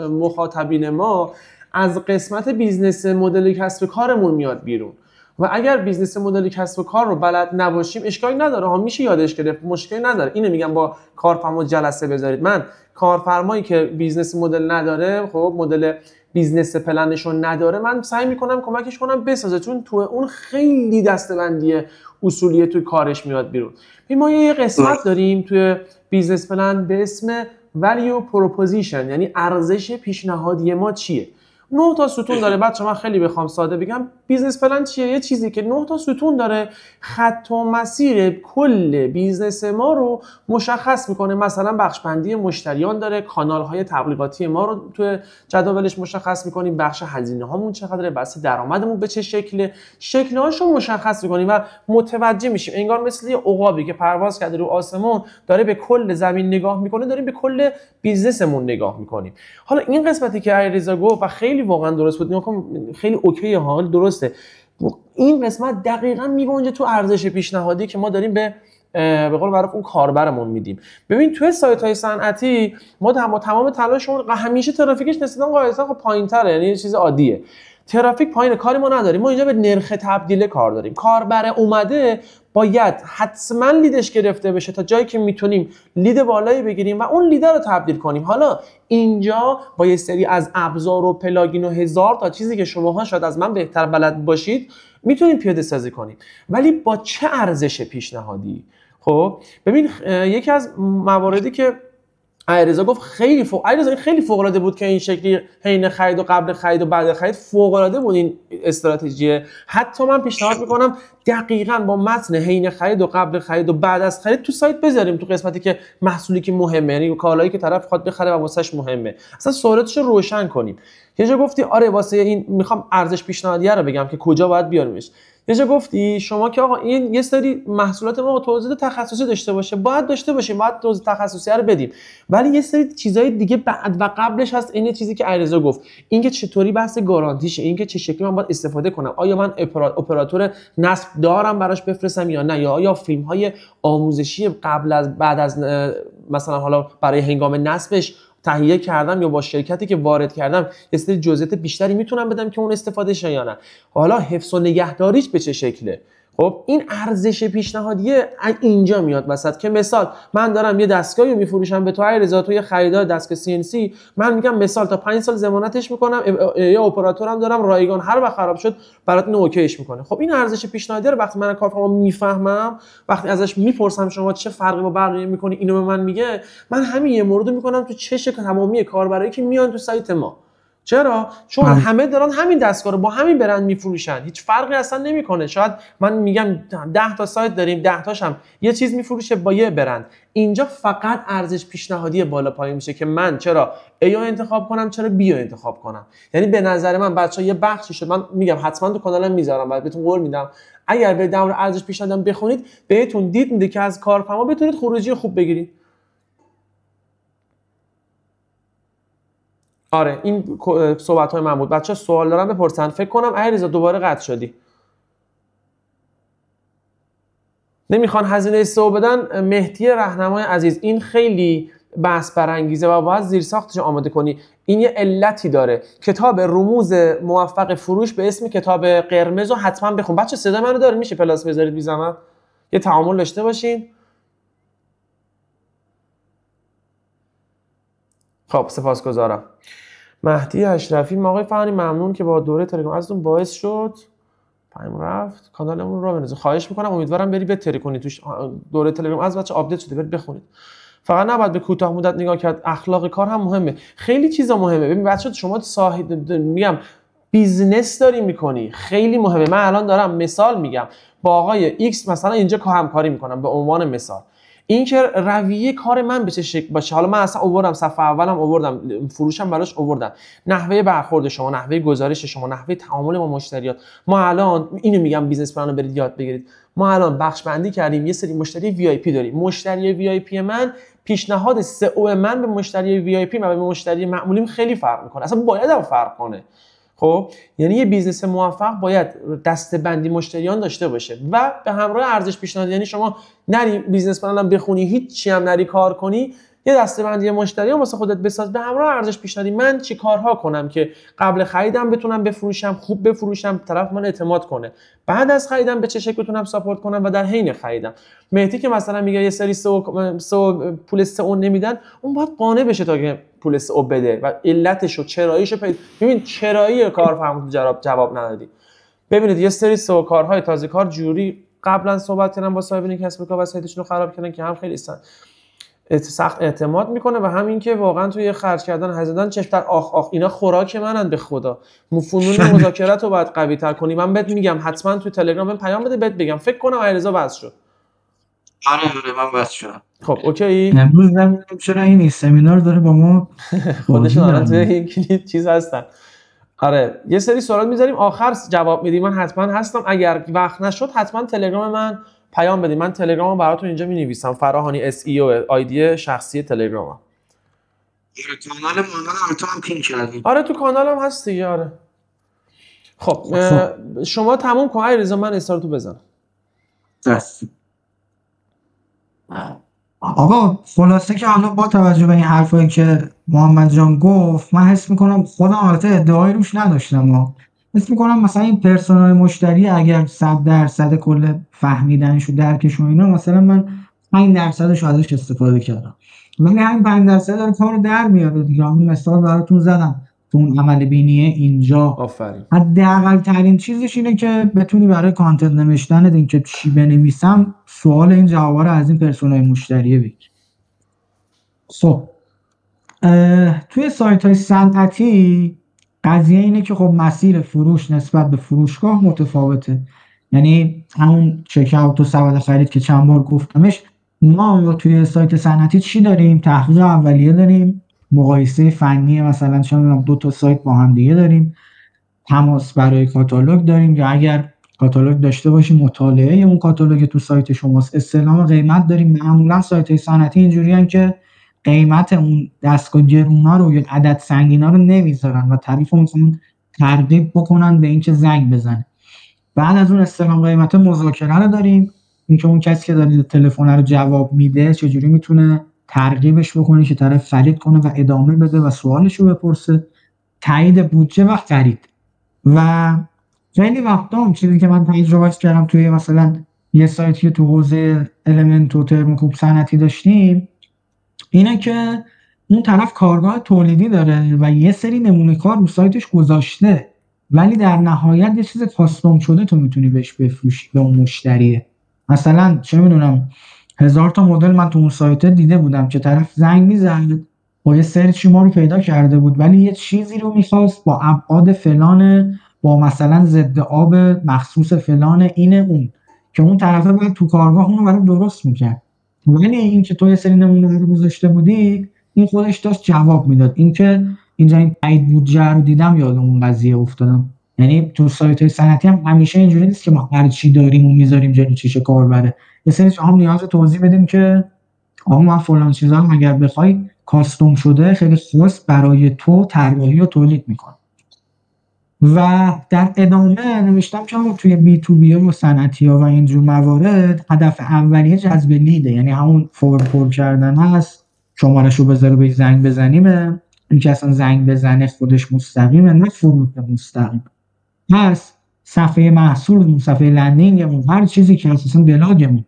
مخاطبین ما از قسمت بیزنس مدل کسب کارمون میاد بیرون و اگر بیزنس مدل کسب کار رو بلد نباشیم اشکالی نداره ها، میشه یادش گرفت، مشکلی نداره. اینو میگم با کارفرما جلسه بذارید. من کارفرمایی که بیزنس مدل نداره، خب مدل بیزنس پلنشو نداره، من سعی میکنم کمکش کنم بسازه، چون تو اون خیلی دسته‌بندی اصولیه توی کارش میاد بیرون. ما یه قسمت داریم توی بیزنس پلن به اسم value proposition، یعنی ارزش پیشنهادی ما چیه. 9 تا ستون داره. بچه من خیلی بخوام ساده بگم، بیزنس پلن چیه؟ یه چیزی که 9 تا ستون داره، خط و مسیر کل بیزنس ما رو مشخص میکنه. مثلا بخش بندی مشتریان داره، کانال های تبلیغاتی ما رو توی جدولش مشخص میکنیم، بخش هزینه هامون چقدره، بحث درآمدمون به چه شکله، شکل‌هاشو مشخص میکنیم و متوجه میشیم. انگار مثل یه عقابی که پرواز کرده رو آسمون داره به کل زمین نگاه میکنه، داریم به کل بیزنسمون نگاه میکنیم. حالا این قسمتی که علیرضا گفت و خیلی واقعا درست بود، خیلی اوکی ها، درسته. این قسمت دقیقاً میگنجه تو ارزش پیشنهادی که ما داریم به قول معروف اون کاربرمون میدیم. ببین توی سایت‌های صنعتی ما تمام تلاشمون همیشه ترافیکش نسبتاً قاعدتاً پایین‌تره، یعنی یه چیز عادیه. ترافیک پایینه، کاری ما نداریم. ما اینجا به نرخ تبدیل کار داریم. کاربر اومده باید حتما لیدش گرفته بشه تا جایی که میتونیم لید بالایی بگیریم و اون لید رو تبدیل کنیم. حالا اینجا با یه سری از ابزار و پلاگین و هزار تا چیزی که شماها شاید از من بهتر بلد باشید میتونیم پیاده سازی کنیم، ولی با چه ارزش پیشنهادی؟ خب ببین یکی از مواردی که علیرضا گفت خیلی فوق العاده بود که این شکلی حین خرید و قبل خرید و بعد خرید فوق العاده بود این استراتژی. حتی من پیشنهاد میکنم دقیقاً با متن حین خرید و قبل خرید و بعد از خرید تو سایت بذاریم، تو قسمتی که محصولی که مهمه، یعنی کالایی که طرف خواهد بخره و واسش مهمه، اصلا سوالاتش رو روشن کنیم. یه جا گفتی آره واسه این میخوام ارزش پیشنهادیه رو بگم که کجا باید بیاریمش. یه جا گفتی شما که آقا این یه سری محصولات ما توضیح تخصصی داشته باشه، باید داشته باشیم، باید توضیح تخصصی رو بدیم، ولی یه سری چیزای دیگه بعد و قبلش هست. این چیزی که علیرضا گفت، اینکه چطوری بحث گارانتیشه، اینکه چه شکلی من باید استفاده کنم، آیا من اپراتور نصب دارم براش بفرستم یا نه، یا آیا فیلم‌های آموزشی قبل از بعد از مثلا حالا برای هنگام نصبش تهیه کردم یا با شرکتی که وارد کردم یه سری جزئیات بیشتری میتونم بدم که اون استفاده شه یا نه. حالا حفظ و نگهداریش به چه شکله؟ خب این ارزش پیشنهادیه اینجا میاد وسط. که مثال من دارم یه دستگاهی میفروشم به تو علیرضا، تو یه خریدار دستگاه CNC، من میگم مثال تا 5 سال ضمانتش میکنم، یا اپراتورم دارم رایگان، هر وقت خراب شد برات اوکیش میکنه. خب این ارزش پیشنهادی رو وقتی من کارفرما میفهمم، وقتی ازش میپرسم شما چه فرقی با بقیه میکنی، اینو به من میگه، من همین یه موردو میکنم تو چش تمامی کاربرایی که میان تو سایت ما. چرا؟ چون همه دارن همین دستگاه رو با همین برند میفروشن، هیچ فرقی اصلا نمیکنه. شاید من میگم 10 تا سایت داریم، 10 تاش هم یه چیز میفروشه با یه برند. اینجا فقط ارزش پیشنهادی بالا پایین میشه که من چرا A رو انتخاب کنم، چرا B رو انتخاب کنم. یعنی به نظر من بچه‌ها یه بخشی شد، من میگم حتما تو کانالم میذارم، بعد بهتون قول میدم اگر به دور ارزش پیشنهادی بخونید بهتون دید میده که از کارفرما بتونید خروجی خوب بگیرید. آره این صحبت‌های من بود. بچه‌ها سوال دارن بپرسن. فکر کنم علیرضا دوباره قطع شدی. نمیخوان هزینه سئو بدن. مهدی راهنمای عزیز، این خیلی بحث برانگیزه و باید زیرساختش آماده کنی. این یه علتی داره. کتاب رموز موفق فروش به اسم کتاب قرمز رو حتما بخون. بچه صدا منو داره؟ میشه پلاس بذارید بی زحمت؟ یه تعامل داشته باشین. خب سپاسگزارم. مهدی اشرفی، آقای فهانی ممنون که با دوره تلگرام ازتون باعث شد پیام رفت کانالمون رو بنویسید. خواهش میکنم امیدوارم بری بهتری کنید. توش دوره تلگرام از بچه آپدیت شده، برید بخونید. فقط نباید به کوتاه مدت نگاه کرد، اخلاق کار هم مهمه. خیلی چیزا مهمه. ببین بچه‌ها شما میگم بیزنس داری میکنی، خیلی مهمه. من الان دارم مثال میگم با آقای ایکس مثلا اینجا همکاری میکنم به عنوان مثال. این که رویه کار من به چه شکل باشه. حالا من اصلا آوردم صفحه اولم آوردم، فروشم براش آوردم، نحوه برخورد شما، نحوه گزارش شما، نحوه تعامل با مشتریات. ما الان اینو میگم بیزنس پلن رو برید یاد بگیرید. ما الان بخش بندی کردیم، یه سری مشتری وی آی پی داریم. مشتری وی آی پی من، پیشنهاد سئو من به مشتری وی آی پی و به مشتری معمولیم خیلی فرق میکنه، اصلا باید هم فرق کنه. خب یعنی یه بیزنس موفق باید دسته‌بندی مشتریان داشته باشه و به همراه ارزش پیشنهاد. یعنی شما نری بیزنس پلن هم بخونی، هیچ هم نری کار کنی، یه دسته‌بندی مشتریان واسه خودت بساز به همراه ارزش پیشنهادی. من چی کارها کنم که قبل خریدم بتونم بفروشم، خوب بفروشم، طرف من اعتماد کنه، بعد از خریدم به چه شکل بتونم ساپورت کنم و در حین خریدم. مهدی که مثلا میگه یه سری سئو پول سئو نمیدن، اون باید قانع بشه تا که پول سئو بده و علتشو چراییشو ببین. چرایی کار فهمید جواب ندادی. ببینید یه سری سئو کارهای تازه کار جوری قبلا صحبت کردن با صاحبین کسب و کار و سایتشون رو خراب کردن که هم خیلی سخت اعتماد میکنه و همین که واقعا توی خرج کردن هزینه چشم آخ اینا خوراک منن به خدا. فنون مذاکرات رو باید قوی تر کنی. من بهت میگم حتما تو تلگرام من پیام بده بهت بگم. فکر کنم علیرضا بس شد. آره من بس شدم. خب اوکی. امروز نمیدونم چرا این سمینار داره با ما خودشون الان توی این کلیپ چیز هستن. آره یه سری سوالات میذاریم آخر جواب میدیم. من حتما هستم، اگر وقت نشد حتما تلگرام من پیام بدید. من تلگرامم براتون اینجا می‌نویسم، فراهانی اس ای او آیدی شخصی تلگرامم. کانال مانا تو هم پین کردی؟ آره تو کانالم هست دیگه. آره خب شما تموم کن علیرضا، من استارتو بزنم. دست آقا خلاصه که حالا با توجه به این حرفایی که محمد جان گفت، من حس میکنم خودم البته ادعایی روش نداشتم، حس میکنم مثلا این پرسونال مشتری اگر 100% کل فهمیدنش و درکش و اینا، مثلا من 5% ازش استفاده کردم، ولی همین 5% داره کارو در میاره دیگه. همون مثال براتون زدم تو اون عمل بینیه اینجا. آفرین. حداقل ترین چیزش اینه که بتونی برای کانتنت نوشتن این که چی بنویسم سوال این جوابا رو از این پرسونال مشتریه بگیر. خب توی سایت های صنعتی قضیه اینه که خب مسیر فروش نسبت به فروشگاه متفاوته. یعنی همون چک اوت و سبد خرید که چند بار گفتمش، ما توی سایت صنعتی چی داریم؟ تحقیق اولیه داریم، مقایسه فنی مثلا چون 2 تا سایت با هم دیگه داریم، تماس برای کاتالوگ داریم یا اگر کاتالوگ داشته باشیم مطالعه اون کاتالوگ تو سایت شماست، استعلام قیمت داریم. معمولا سایت‌های صنعتی اینجوریان که قیمت اون دستگاه گرونا رو یا عدد سنگینا رو نمیذارن و طرف رو میخوان ترغیب بکنن به اینکه زنگ بزنه. بعد از اون استعلام قیمت مذاکره رو داریم، اینکه اون کسی که داره تلفن رو جواب میده چجوری میتونه ترغیبش بکنه که طرف خرید کنه و ادامه بده و سوالش رو بپرسه. تایید بودجه و خرید. و خیلی وقتا هم چیزی که من تجربهش کردم توی مثلا یه سایتی که تو حوزه المنت و ترموکوب صنعتی داشتیم، اینه که اون طرف کارگاه تولیدی داره و یه سری نمونه کار رو سایتش گذاشته، ولی در نهایت یه چیز کاستوم شده تو میتونی بهش بفروشی به اون مشتریه. مثلا چه میدونم 1000 تا مدل من تو اون سایت دیده بودم که طرف زنگ میزد با یه سرچ ما رو پیدا کرده بود، ولی یه چیزی رو میخواست با ابعاد فلان، با مثلا ضد آب مخصوص فلان، اینه اون که اون طرفه باید تو کارگاه اونو برای درست میکرد. ولی این که تو یه سری نمونه رو گذاشته بودی، این خودش داشت جواب میداد. این که اینجا این تایید بودجه رو دیدم یادم اون قضیه افتادم. یعنی تو سایت‌های صنعتی هم همیشه اینجوری نیست که ما هر چی داریم و میذاریم جلوی چش کاربره. یه سری جاها نیاز توضیح بدیم که آقا من فلان چیزا هم اگر بخوای کاستوم شده خیلی خاص برای تو طراحی و تولید میکنه. و در ادامه نوشتم که توی بی تو بی و صنعتی ها و اینجور موارد هدف اولیه جذب لیده، یعنی همون پر کردن هست، شمارش رو بذاره به زنگ بزنیمه، این که اصلا زنگ بزنه خودش مستقیمه نه فروش مستقیم. پس صفحه محصولمون، صفحه لندینگمون، هر چیزی که اساسا بلاگمون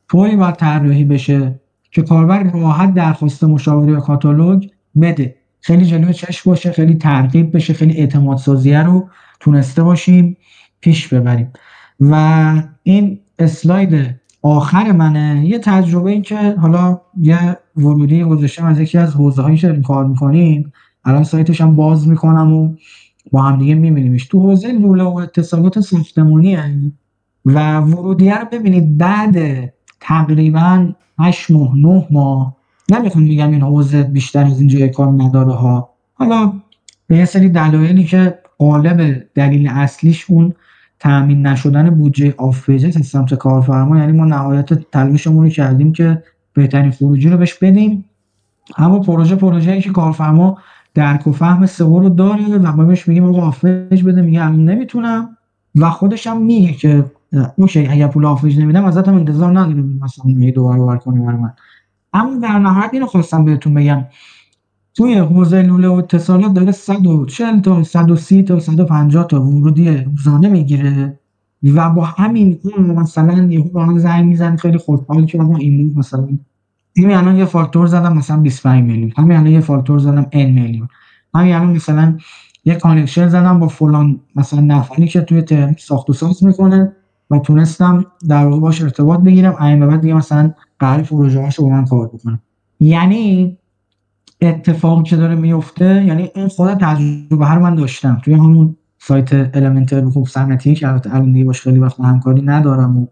طوری باید طراحی بشه که کاربر راحت درخواست مشاوره یا کاتالوگ بده، خیلی جلوی چشم باشه، خیلی ترغیب بشه، خیلی اعتماد سازیه رو تونسته باشیم پیش ببریم. و این اسلاید آخر منه، یه تجربه این که حالا یه ورودی گذاشتم از یکی از حوزه‌هایی که کار می‌کنیم، الان سایتش هم باز می‌کنم و با هم دیگه می‌بینیمش. تو حوزه لوله و اتصالات ساختمانی و ورودیه رو ببینید بعد تقریبا 8 ماه 9 ماه، نمیخوام بگم این حوزه بیشتر از اینجا کار نداره ها، حالا به یه سری دلایلی که غالب دلیل اصلیش اون تامین نشدن بودجه آف پیجز از سمت کارفرما، یعنی ما نهایت تلاشمون رو کردیم که بهترین خروجی رو بهش بدیم، اما پروژه‌ای که کارفرما درک و فهم سئو رو داره و ما بهش میگیم آقا آف پیج بده، میگه الان نمیتونم و خودش هم میگه که اوکی اگه پول آف پیج نمیدم ازتم انتظار ندارم مثلا یه دوباره کنی برای من. اما در نهایت اینو خواستم بهتون بگم توی حوزه لوله و اتصالات داره 140 تا 130 تا 150 تا ورودی روزانه میگیره و با همین مثلا یهو با هم زنگ میزنه خیلی خوشحال که ما این مثلا همین الان یه فاکتور زدم مثلا 25 میلیون، همین الان یه فاکتور زدم n میلیون، همین الان مثلا یه کانکشن زدم با فلان مثلا نفری که توی تهران ساخت و ساز میکنه و تونستم در واقع باهاش ارتباط بگیرم، این بعد دیگه مثلا قرار پروژه‌هاشو با من کار بکنه. یعنی اتفاقی که داره میفته، یعنی این خود تجربه هر من داشتم توی همون سایت المنتر خوب صنعتی که البته الان دیگه باش خیلی وقت همکاری ندارم و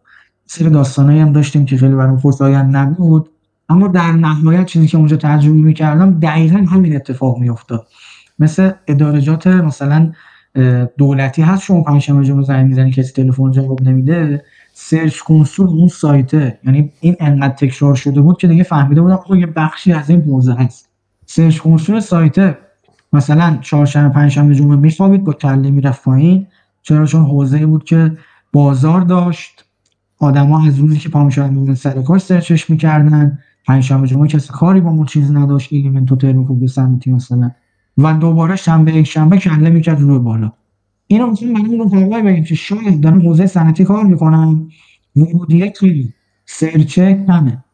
سری داستانایی هم داشتیم که خیلی برام خوشایند نبود، اما در نهایت چیزی که اونجا تجربه می‌کردم دقیقاً همین اتفاق میافتاد. مثل ادارجات مثلا دولتی هست، شما پنجشنبه جمعه زنگ میزنی کسی تلفن جواب نمیده، سرچ کنسول اون سایته، یعنی این انقدر تکرار شده بود که دیگه فهمیده بودم خب یه بخشی از این حوزه هست. سرچ کنسول سایته مثلا چهارشنبه پنجشنبه جمعه میخوابید با کله میرفت پایین، چرا؟ چون حوزه‌ای بود که بازار داشت، آدما از روزی که پا میشدن سر کار سرچش میکردن، پنجشنبه جمعه کسی کاری با اون چیز نداشت، ایلیمنت و ترم خوب صنعتی مثلا، و دوباره شنبه یک شنبه کله میکرد روی بالا. اینو مثلا من متوقع بگم که شاید دارم حوزه صنعتی کار میکنم، ورودیه خیلی سرچه کمه،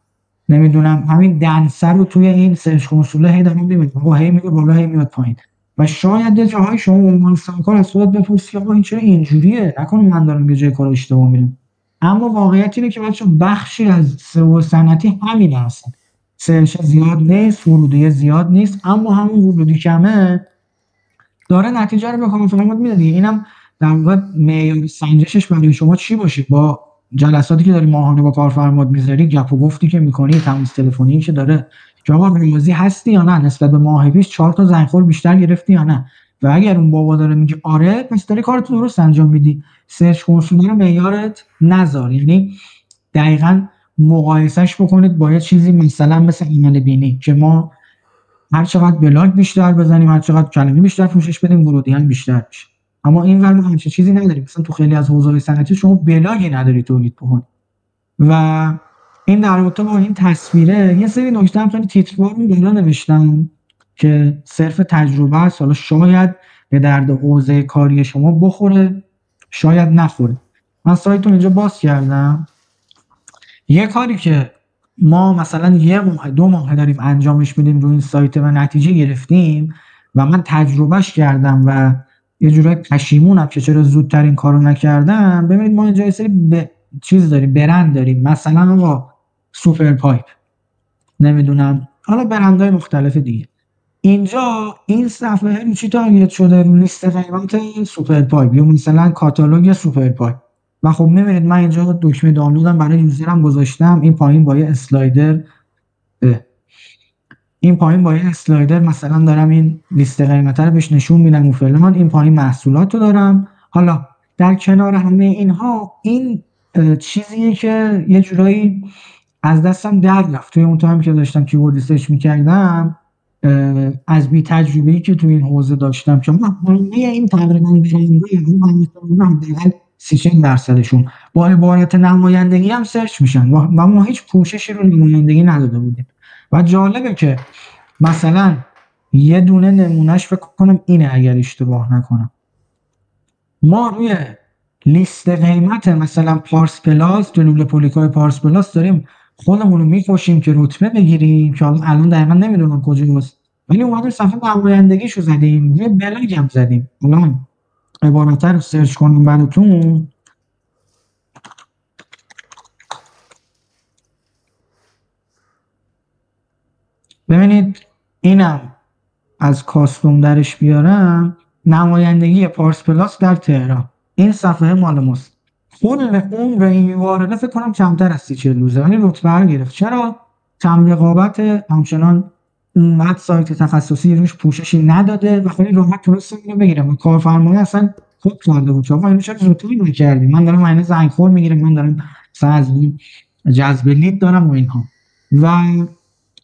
نمیدونم همین دنسر رو توی این سرچ کنسول هی دارم میبینم و هی میره بالا هی میاد پایین، و شاید یه جاهای شما عنوان سرکار از خودت بپرسی آقا این چرا اینجوریه، نکنه من دارم یه جای کار اشتباه میرم. اما واقعیت اینه که بچه بخشی از سئو صنعتی همین هستن، سرچ زیاد نیست، ورودی زیاد نیست، اما همون ورودی کمه داره نتیجه رو به کارفرما میده دیگه. اینم در واقع معیار سنجشش برای شما چی باشه؟ با جلساتی که داری ماهانه با کارفرمات میذاری، گپ و گفتی که میکنی، تماس تلفنی که داره که آقا راضی هستی یا نه، نسبت به ماه پیش 4 تا زنگخور بیشتر گرفتی یا نه، و اگر اون بابا داره میگه آره پس داری کارت درست انجام میدی، سرچ کنسول رو معیارت نذار. یعنی دقیقاً مقایسهش بکنید با یه چیزی مثلا مثل ایمیل بینی که ما هر چقدر بلاگ بیشتر بزنیم، هر چقدر کلمه بیشتر پوشش بدیم، ورودی هم بیشتر میشه. اما این ور ما همچین چیزی نداریم، مثلا تو خیلی از حوزه‌های صنعتی شما بلاگی نداری تولید بکنی. و این در رابطه با این تصویره یه سری نکته هم خیلی تیتروار رو بالا نوشتم که صرف تجربه است، حالا شاید به درد حوزه کاری شما بخوره شاید نخوره. من سایت رو اینجا باز کردم، یه کاری که ما مثلا 1 ماه 2 ماه داریم انجامش میدیم روی این سایت و نتیجه گرفتیم و من تجربهش کردم و یه جورایی پشیمونم که چرا زودتر این کارو نکردم. ببینید ما اینجا یه سری چیز داریم، برند داریم، مثلا آقا سوپر پایپ، نمیدونم حالا برندهای مختلف دیگه. اینجا این صفحه رو چی تارگت شده؟ رو لیست قیمت سوپر پایپ یا مثلا کاتالوگ سوپر پایپ. و خب میبینید من اینجا دکمه دانلودم برای یوزرم گذاشتم، این پایین با یه اسلایدر مثلا دارم این لیست قیمت رو بهش نشون میدم و فلان، این پایین محصولات رو دارم. حالا در کنار همه اینها این چیزیه که یه جورایی از دستم در رفت توی اون تایمی که داشتم کیورد ریسرچ میکردم، از بی تجربه‌ای که توی این حوزه داشتم که من همه این تقریبا برندهای 30% با عبارت نمایندگی هم سرچ میشن و ما هیچ پوششی رو نمایندگی نداده بودیم. و جالبه که مثلا یه دونه نمونهش فکر کنم اینه اگر اشتباه نکنم، ما روی لیست قیمت مثلا پارس پلاس، جلوله پولیکای پارس پلاس داریم خودمون رو میکشیم که رتبه بگیریم که الان دقیقا نمیدونم کجاست، ولی اومدیم صفحه نمایندگیشو زدیم، یه بلاگ هم زدیم. الان عبارت رو سرچ کنم براتون، ببینید اینم از کاستوم درش بیارم، نمایندگی پارس پلاس در تهران، این صفحه مال ماست. کل عمر این URL فکر کنم کمتر از 40 روزه، ولی رتبه رو گرفت. چرا؟ کم رقابت، همچنان اومد سایت تخصصی روش پوششی نداده و خیلی راحت تونست اینو بگیره. و کارفرمای اصلا خود کرده بود آقا اینو چرا زودتر نکردی، من دارم اینو زنگ خور میگیره، من دارم مثلا از جذب لید دارم و اینها. و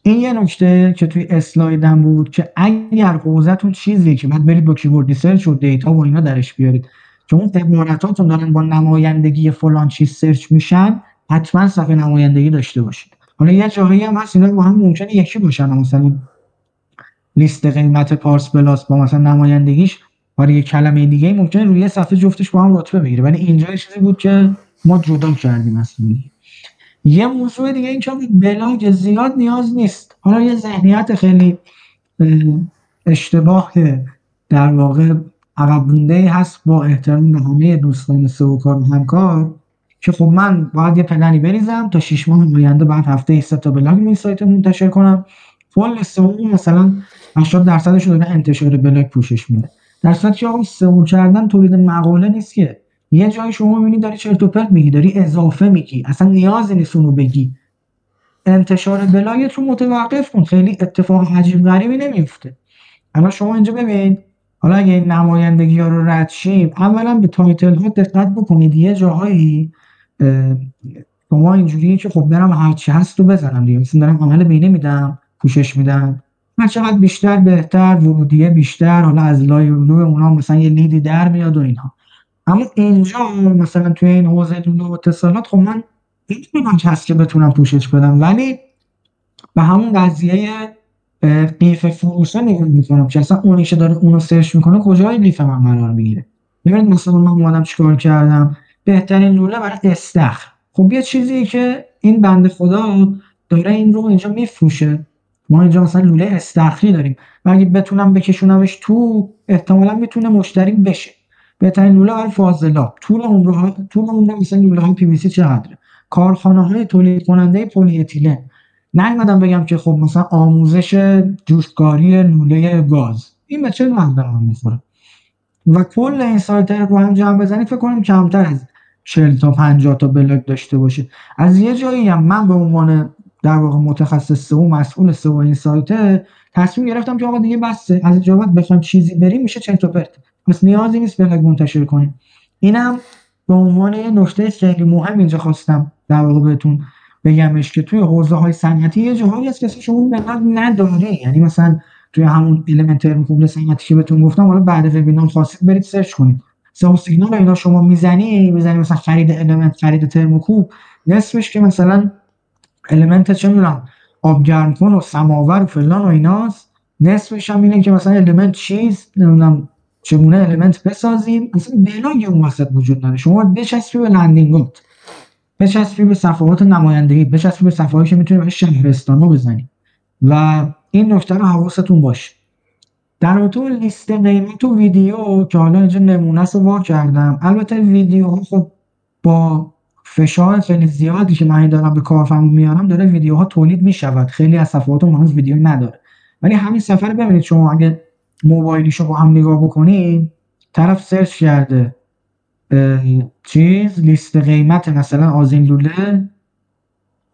این یه نکته که توی اسلایدم بود که اگر حوزه‌تون چیزی که بعد برید با کیورد ریسرچ و دیتا و اینا درش بیارید که اون عبارتاتون دارن با نمایندگی فلان چیز سرچ میشن، حتما صفحه نمایندگی داشته باشید. حالا یه جایی هم هست اینا با هم ممکنه یکی باشن، مثلا لیست قیمت پارس پلاس با مثلا نمایندگیش برای یه کلمه دیگه ممکنه روی یه صفحه جفتش با هم رتبه بگیره، ولی اینجا یه چیزی بود که ما جدا کردیم اصلا. یه موضوع دیگه این که بلاگ زیاد نیاز نیست. حالا یه ذهنیت خیلی اشتباه در واقع عقب مونده هست با احترام به همه دوستان سئوکار و همکار، که خب من باید یه پلنی بریزم تا 6 ماه آینده بعد هفته 3 تا بلاگ روی سایت منتشر کنم. فول سئو مثلا 80% داره انتشار بلاگ پوشش میده. در صورتی که آقا سئو کردن تولید مقاله نیست که یه جای شما میبینی داری چرت و پرت میگی، داری اضافه میگی، اصلا نیازی نیست اونو بگی. انتشار بلاگت رو متوقف کن، خیلی اتفاق عجیب غریبی نمیفته. الان شما اینجا ببین، حالا اگه این نمایندگی ها رو رد شیم، اولا به تایتل ها دقت بکنید. یه جاهایی شما اینجوریه که خب برم هرچی هست رو بزنم دیگه، مثلا دارم عمل بینه میدم، پوشش میدم، هر چقدر بیشتر بهتر، ورودیه بیشتر، حالا از لایو اونا مثلا یه لیدی در میاد و اینها. اما اینجا مثلا توی این حوزه دونه و اتصالات خب من نمیدونم هست که بتونم پوشش بدم، ولی به همون قضیه قیف فروشه نگاه میکنم که اصلا اونی که داره اونو سرچ میکنه کجای قیف من قرار میگیره. ببینید مثلا من اومدم چیکار کردم، بهترین لوله برای استخر. خب یه چیزی که این بنده خدا داره این رو اینجا میفروشه، ما اینجا مثلا لوله استخری داریم و اگه بتونم بکشونمش تو احتمالاً میتونه مشتری بشه. بهترین لوله برای فاضلاب، طول عمر مثلا لوله های پی وی سی چقدره، کارخانه‌های تولید کننده پلی اتیلن. نیومدم بگم که خب مثلا آموزش جوشکاری لوله گاز، این به چه مبلغ میخوره. و کل این سایت رو هم جمع بزنید فکر کنم کمتر از 40 تا 50 تا بلاگ داشته باشه. از یه جایی هم من به عنوان در واقع متخصص سئو، مسئول سئو این سایت، تصمیم گرفتم که آقا دیگه بسه، از اینجا بعد بخوام چیزی بریم میشه چرت و پرت، پس نیازی نیست بلاگ منتشر کنیم. اینم به عنوان یه نکته خیلی مهم اینجا خواستم در واقع بهتون بگمش که توی حوزه های صنعتی یه جاهایی هست که شما بلاگ نداره. یعنی مثلا توی همون المنت ترموکوبل صنعتی که بهتون گفتم، حالا بعد وبینار خواستید برید سرچ کنید، سئو سیگنال اینا شما میزنی مثلا خرید المنت، خرید ترموکوب، نصفش که مثلا المنت چه میدونم آبگرم کن و سماور و فلان و ایناست، نصفش هم اینه که مثلا المنت چیز نمیدونم چگونه المنت بسازیم. مثلا بلاگ اون وسط وجود نداره. شما بچسبی به لندینگات، بچسبی به صفحات نمایندگی، بچسبی به صفحاتی که میتونی برای شهرستانا بزنی و این نکته رو حواستون باشه. در رابطه با لیست قیمت و ویدیو که حالا اینجا نمونه‌اش رو وا کردم، البته ویدیوها خب با فشار خیلی زیادی که من دارم به کارفرما میارم داره ویدیوها تولید میشود، خیلی از صفحات هنوز ویدیو نداره. ولی همین صفحه رو ببینید شما اگه موبایلیشو با هم نگاه بکنید، طرف سرچ کرده چیز لیست قیمت مثلا آذین لوله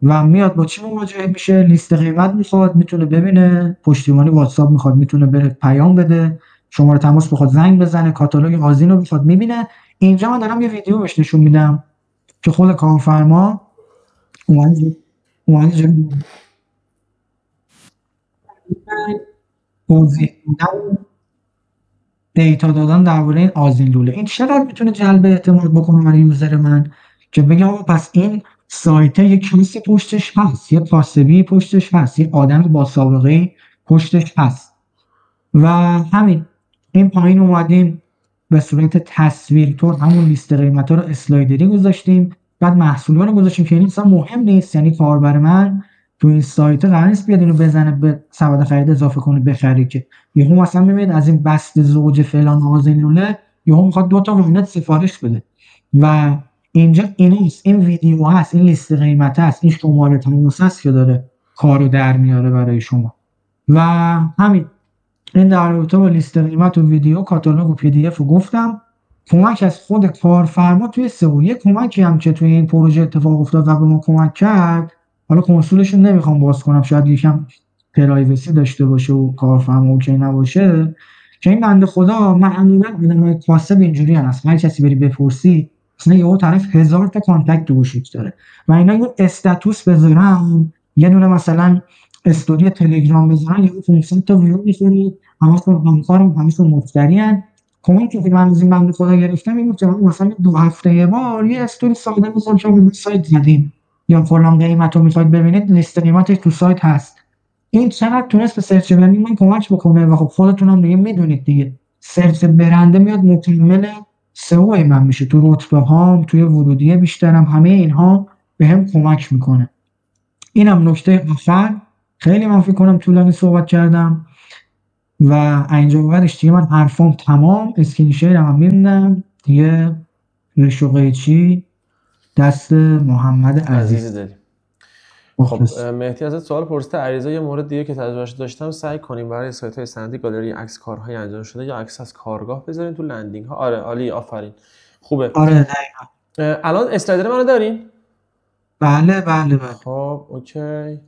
و میاد با چی مواجه میشه، لیست قیمت میخواد، میتونه ببینه، پشتیبانی واتساپ میخواد، میتونه بره پیام بده، شماره تماس بخواد زنگ بزنه، کاتالوگ آذین رو میخواد میبینه. اینجا من دارم یه ویدیو بهش نشون میدم که خود کارفرما اومده توضیح میدن، دیتا دادن درباره این آذین لوله. این چقدر میتونه جلب اعتماد بکنه برای یوزر من که بگه آقا پس این سایت یک کسی پشتش هست، یه کاسبی پشتش هست، یه آدم با سابقه پشتش هست. و همین این پایین اومدیم به صورت تصویرطور همون لیست قیمتا رو اسلایدری گذاشتیم، بعد محصولا رو گذاشتیم که این اصلا مهم نیست. یعنی کاربر من تو این سایت قرار نیست بیاد اینو بزنه به سبد خرید اضافه کنه بخره، که یهو مثلا میبینید از این بست زوج فلان آذین لوله یهو میخواد 2 تا وینت سفارش بده. و اینجا این ویدیو هست، این لیست قیمت هست، این شماره تماس هست که داره کارو در میاره برای شما. و همین این در رابطه با لیست قیمت و ویدیو، کاتالوگ و پی دی اف رو گفتم. کمک از خود کارفرما توی SEO. یه کمکی هم که توی این پروژه اتفاق افتاد و به ما کمک کرد، حالا کنسولش رو نمیخوام باز کنم، شاید یکم پرایوسی داشته باشه و کارفرما اوکی نباشه، که این بنده خدا معمولا آدمای کاسب اینجوری هست، هر کسی بری بپرسی مثلا یهو طرف 1000 تا کانتکت تو گوشیش داره و اینا یه استاتوس بذارن، یه دونه مثلا استوری تلگرام بذارن، یهو 500 تا ویو می‌خوری، همشون مشتریان. کمکی که من از این بنده خدا گرفتم این بود که مثلا 2 هفته یه بار یه استوری ساده می‌ذارم که ما سایت زدیم یا فلان قیمت رو میخواید ببینید، لیست قیمتش تو سایت هست. این چقدر تونست به سرچ برندینگ من کمک بکنه و خب خودتونم دیگه میدونید دیگه، سرچ برنده میاد مکمل SEO من میشه، تو رتبه هام، توی ورودی بیشترم، همه اینها به هم کمک میکنه. اینم نکته آخر. خیلی من فکر کنم طولانی صحبت کردم و اینجا بعدش دیگه من حرفام تمام، اسکرین شیر هم میبینم دیگه. ریش و قیچی دست محمد عزیز داریم. خب مهدی ازت سوال پرسیده، علیرضا یه مورد دیگه که تجربهش داشتم، سعی کنیم برای سایت‌های سندی گالری عکس کارهای انجام شده یا عکس از کارگاه بذارین تو لندینگ ها. آره عالی، آفرین، خوبه. آره الان اسلایدر منو دارین؟ بله. خب اوکی.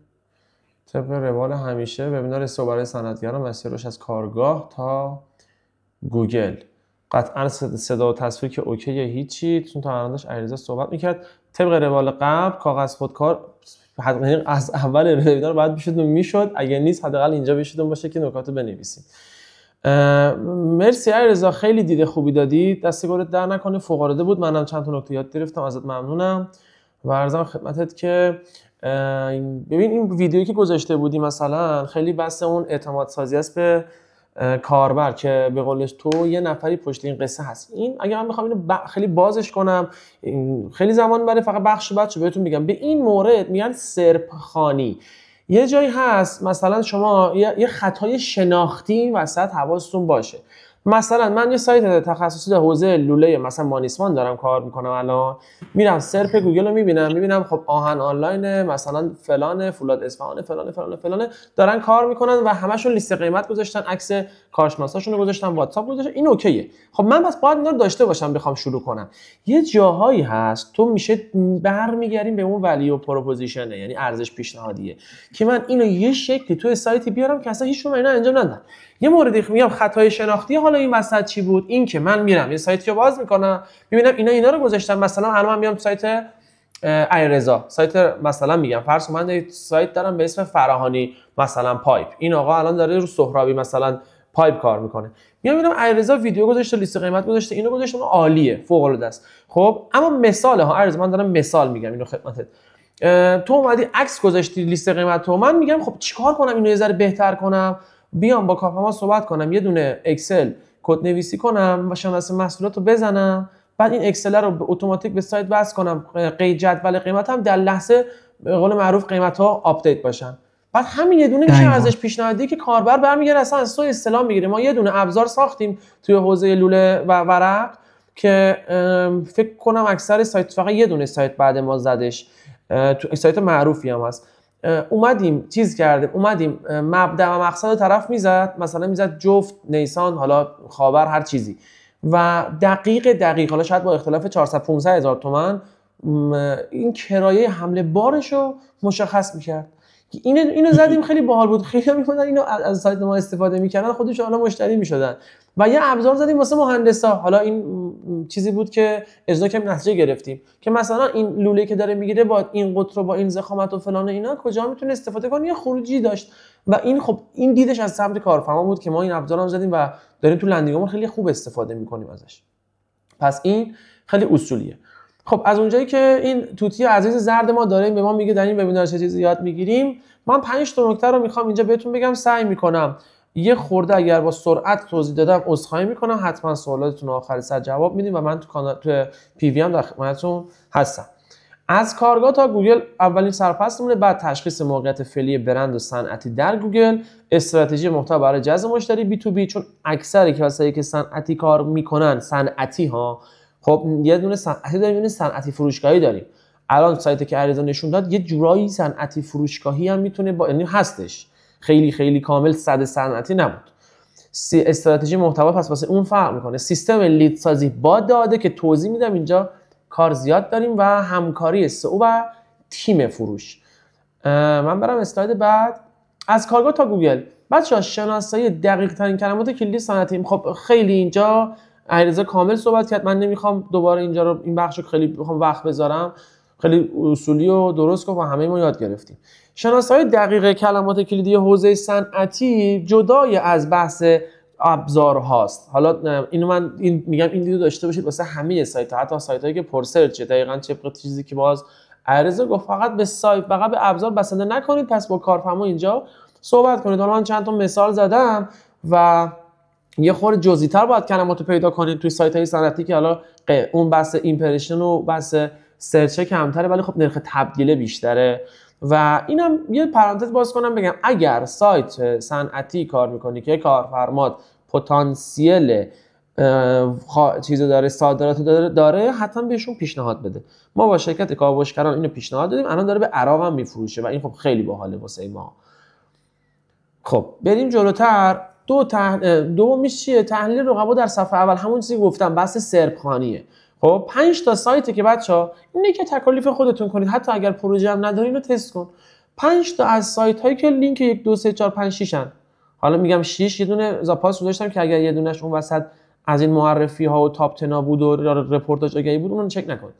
طبق روال همیشه وبینار SEO برای صنعتگران مسیرش از کارگاه تا گوگل. قطعا صدا و تصویر که اوکیه، هیچی. چون تا الانش علیرضا صحبت میکرد طبق روال قبل کاغذ خودکار از اول وبینار باید میشد، اگه نیست حداقل اینجا بشیدون باشه که نکاتو بنویسید. مرسی علیرضا، خیلی دیده خوبی دادی، دست گلت در نکنه، فوق العاده بود. منم چند تا نکته یاد گرفتم، ازت ممنونم و عرضم خدمتت که ببین این ویدیویی که گذاشته بودی مثلا خیلی بحث اون اعتماد سازی است به کاربر، که به قولش تو یه نفری پشت این قصه هست. این اگه من بخوام اینو خیلی بازش کنم خیلی زمان بره، فقط بخش بچه بهتون میگم. به این مورد میگن سرپ خوانی. یه جایی هست مثلا شما یه خطای شناختی وسط حواستون باشه. مثلا من یه سایت تخصصی در حوزه لوله مثلا مانیسمان دارم کار میکنم، الان میرم سرپ گوگل رو میبینم خب آهن آنلاین مثلا فلان، فولاد اصفهان، فلان دارن کار میکنن و همشون لیست قیمت گذاشتن، عکس کارشناساشون رو گذاشتن، واتساپ گذاشتن، این اوکیه. خب من بس باید اینا رو داشته باشم بخوام شروع کنم. یه جاهایی هست تو میشه برمیگردیم به اون ولیو پروپوزیشن، یعنی ارزش پیشنهادیه، که من اینو یه شکلی تو سایتی بیارم که اصلا هیچ اینا انجام ندن. یه موردی میگم خطای شناختی. حالا این وسط چی بود؟ این که من میرم یه سایتی رو باز میکنم میبینم اینا رو گذاشتم. مثلا الان من میام سایت علیرضا، سایت مثلا میگم فرض من یه سایت دارم به اسم فراهانی مثلا پایپ، این آقا الان داره رو سهرابی مثلا پایپ کار میکنه، میام میبینم علیرضا ویدیو گذاشته، لیست قیمت گذاشته، اینو گذاشته، عالیه، فوق العاده است. خب اما مثال ها علیرضا، من دارم مثال میگم اینو خدمتت. تو اومدی عکس گذاشتی، لیست قیمت تو، من میگم خب چیکار کنم اینو یه ذره بهتر کنم؟ بیام با کارفرما صحبت کنم، یه دونه اکسل کد نویسی کنم و شناسه محصولات رو بزنم، بعد این اکسل رو به اتوماتیک به سایت وصل کنم، جدول قیمت هم در لحظه به قول معروف قیمت ها آپدیت باشن. بعد همین یه دونه میشه ارزش پیشنهادی که کاربر برمیگره اصلا از تو استلام میگیره. ما یه دونه ابزار ساختیم توی حوزه لوله و ورق که فکر کنم اکثر سایت، فقط یه دونه سایت بعد ما زدش، تو سایت معروفی هم هست. اومدیم چیز کردیم، اومدیم مبدا و مقصد طرف میزد، مثلا میزد جفت، نیسان، حالا خاور، هر چیزی، و دقیق حالا شاید با اختلاف 400-500 هزار تومان این کرایه حمل بارش رو مشخص میکرد. اینو زدیم، خیلی باحال بود، خیلی می‌خوندن اینو از سایت ما استفاده میکردن، خودشون حالا مشتری میشدن. و یه ابزار زدیم واسه مهندسا، حالا این چیزی بود که اجرا کردیم، نتیجه گرفتیم که مثلا این لوله که داره میگیره با این قطر و با این ضخامت و فلان اینا کجا میتونه استفاده کنه، یه خروجی داشت. و این خب این دیدش از سمت کارفرما بود که ما این ابزارم زدیم و داریم تو لندینگمون خیلی خوب استفاده میکنیم ازش. پس این خیلی اصولیه. خب از اونجایی که این توتی عزیز زرد ما داره به ما میگه در این وبینار چه چیزی یاد میگیریم، من 5 تا نکته رو میخوام اینجا بهتون بگم. سعی میکنم یه خورده اگر با سرعت توضیح دادم عذرخواهی میکنم، حتما سوالاتتون آخر سر جواب میدیم و من تو کانال تو پی وی ام در خدمتتون هستم. از کارگاه تا گوگل اولین سرپرستمونه، بعد تشخیص موقعیت فعلی برند و صنعتی در گوگل، استراتژی محتوا برای جذب مشتری بی تو بی، چون اکثر کسایی که صنعتی کار میکنن صنعتی ها، خب یه دونه صنعتی داریم، یه صنعتی فروشگاهی داریم. الان سایتی که علیرضا نشون داد یه جورایی صنعتی فروشگاهی هم میتونه با، یعنی هستش، خیلی کامل 100 صنعتی نبود. استراتژی محتوا پس واسه اون فرق میکنه. سیستم لید سازی با داده که توضیح میدم اینجا کار زیاد داریم و همکاری SEO و تیم فروش. من برم اسلاید بعد. از کارگاه تا گوگل بچه‌ها شناسایی دقیق ترین کلمات کلیدی صنعتی. خب خیلی اینجا علیرضا کامل صحبت کرد، من نمیخوام دوباره اینجا رو این بخشو خیلی بخوام وقت بذارم، خیلی اصولی و درست گفت و همه ما یاد گرفتیم. شناسایی دقیق کلمات کلیدی حوزه صنعتی جدای از بحث ابزار هاست. حالا اینو من میگم این دیدو داشته باشید واسه همه سایت ها، حتی سایت هایی که پر سرچ دقیقاً طبق چیزی که باز علیرضا گفت فقط به سایت فقط به ابزار بسنده نکنید، پس با کارفرما اینجا صحبت کنید. حالا من چند تا مثال زدم و یه خورده جزئی‌تر باید کلماتو پیدا کنید توی سایت‌های صنعتی که حالا اون بحث ایمپرشن و بحث سرچ کمتره ولی خب نرخ تبدیل بیشتره. و اینم یه پرانتز باز کنم بگم اگر سایت صنعتی کار می‌کنی که کارفرمات پتانسیل چیزو داره، صادرات داره، حتما بهشون پیشنهاد بده. ما با شرکت کاوشگران اینو پیشنهاد دادیم، الان داره به عراق هم میفروشه و این خب خیلی باحاله واسه ما. خب بریم جلوتر. دومیش چیه؟ تحلیل رقبا در صفحه اول. همون چیزی گفتم بحث سرپخانیه. خب 5 تا سایتی که بچه‌ها اینه که تکالیف خودتون کنید، حتی اگر پروژه هم ندارین رو تست کن. 5 تا از سایت هایی که لینک 1 2 3 4 5 6 ان. حالا میگم 6 یه دونه زاپاس گذاشتم که اگر یه دونهش اون وسط از این معرفی ها و تاپ 10 بود و رپورتاج آگهی بود اون چک نکنید.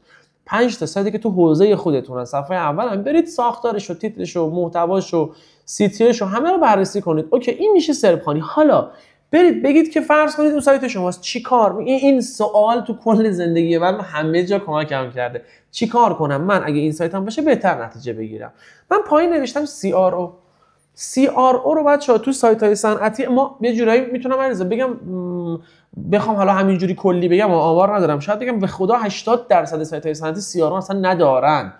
5 تا سایتی که تو حوزه خودتون از صفحه اول هم برید ساختارش و تیترش و محتواش و CTRش و همه رو بررسی کنید. اوکی این میشه سرپخانی. حالا برید بگید که فرض کنید اون سایت شماست، چیکار؟ این سوال تو کل زندگی من همه جا کمکم کرده. چیکار کنم من اگه این سایتم باشه بهتر نتیجه بگیرم؟ من پایین نوشتم CRO رو بچه‌ها تو سایت‌های صنعتی ما یه جورایی میتونم عرض بگم، بخوام حالا همینجوری کلی بگم آمار ندارم، شاید بگم به خدا 80% سایت‌های صنعتی CRO اصلا ندارن.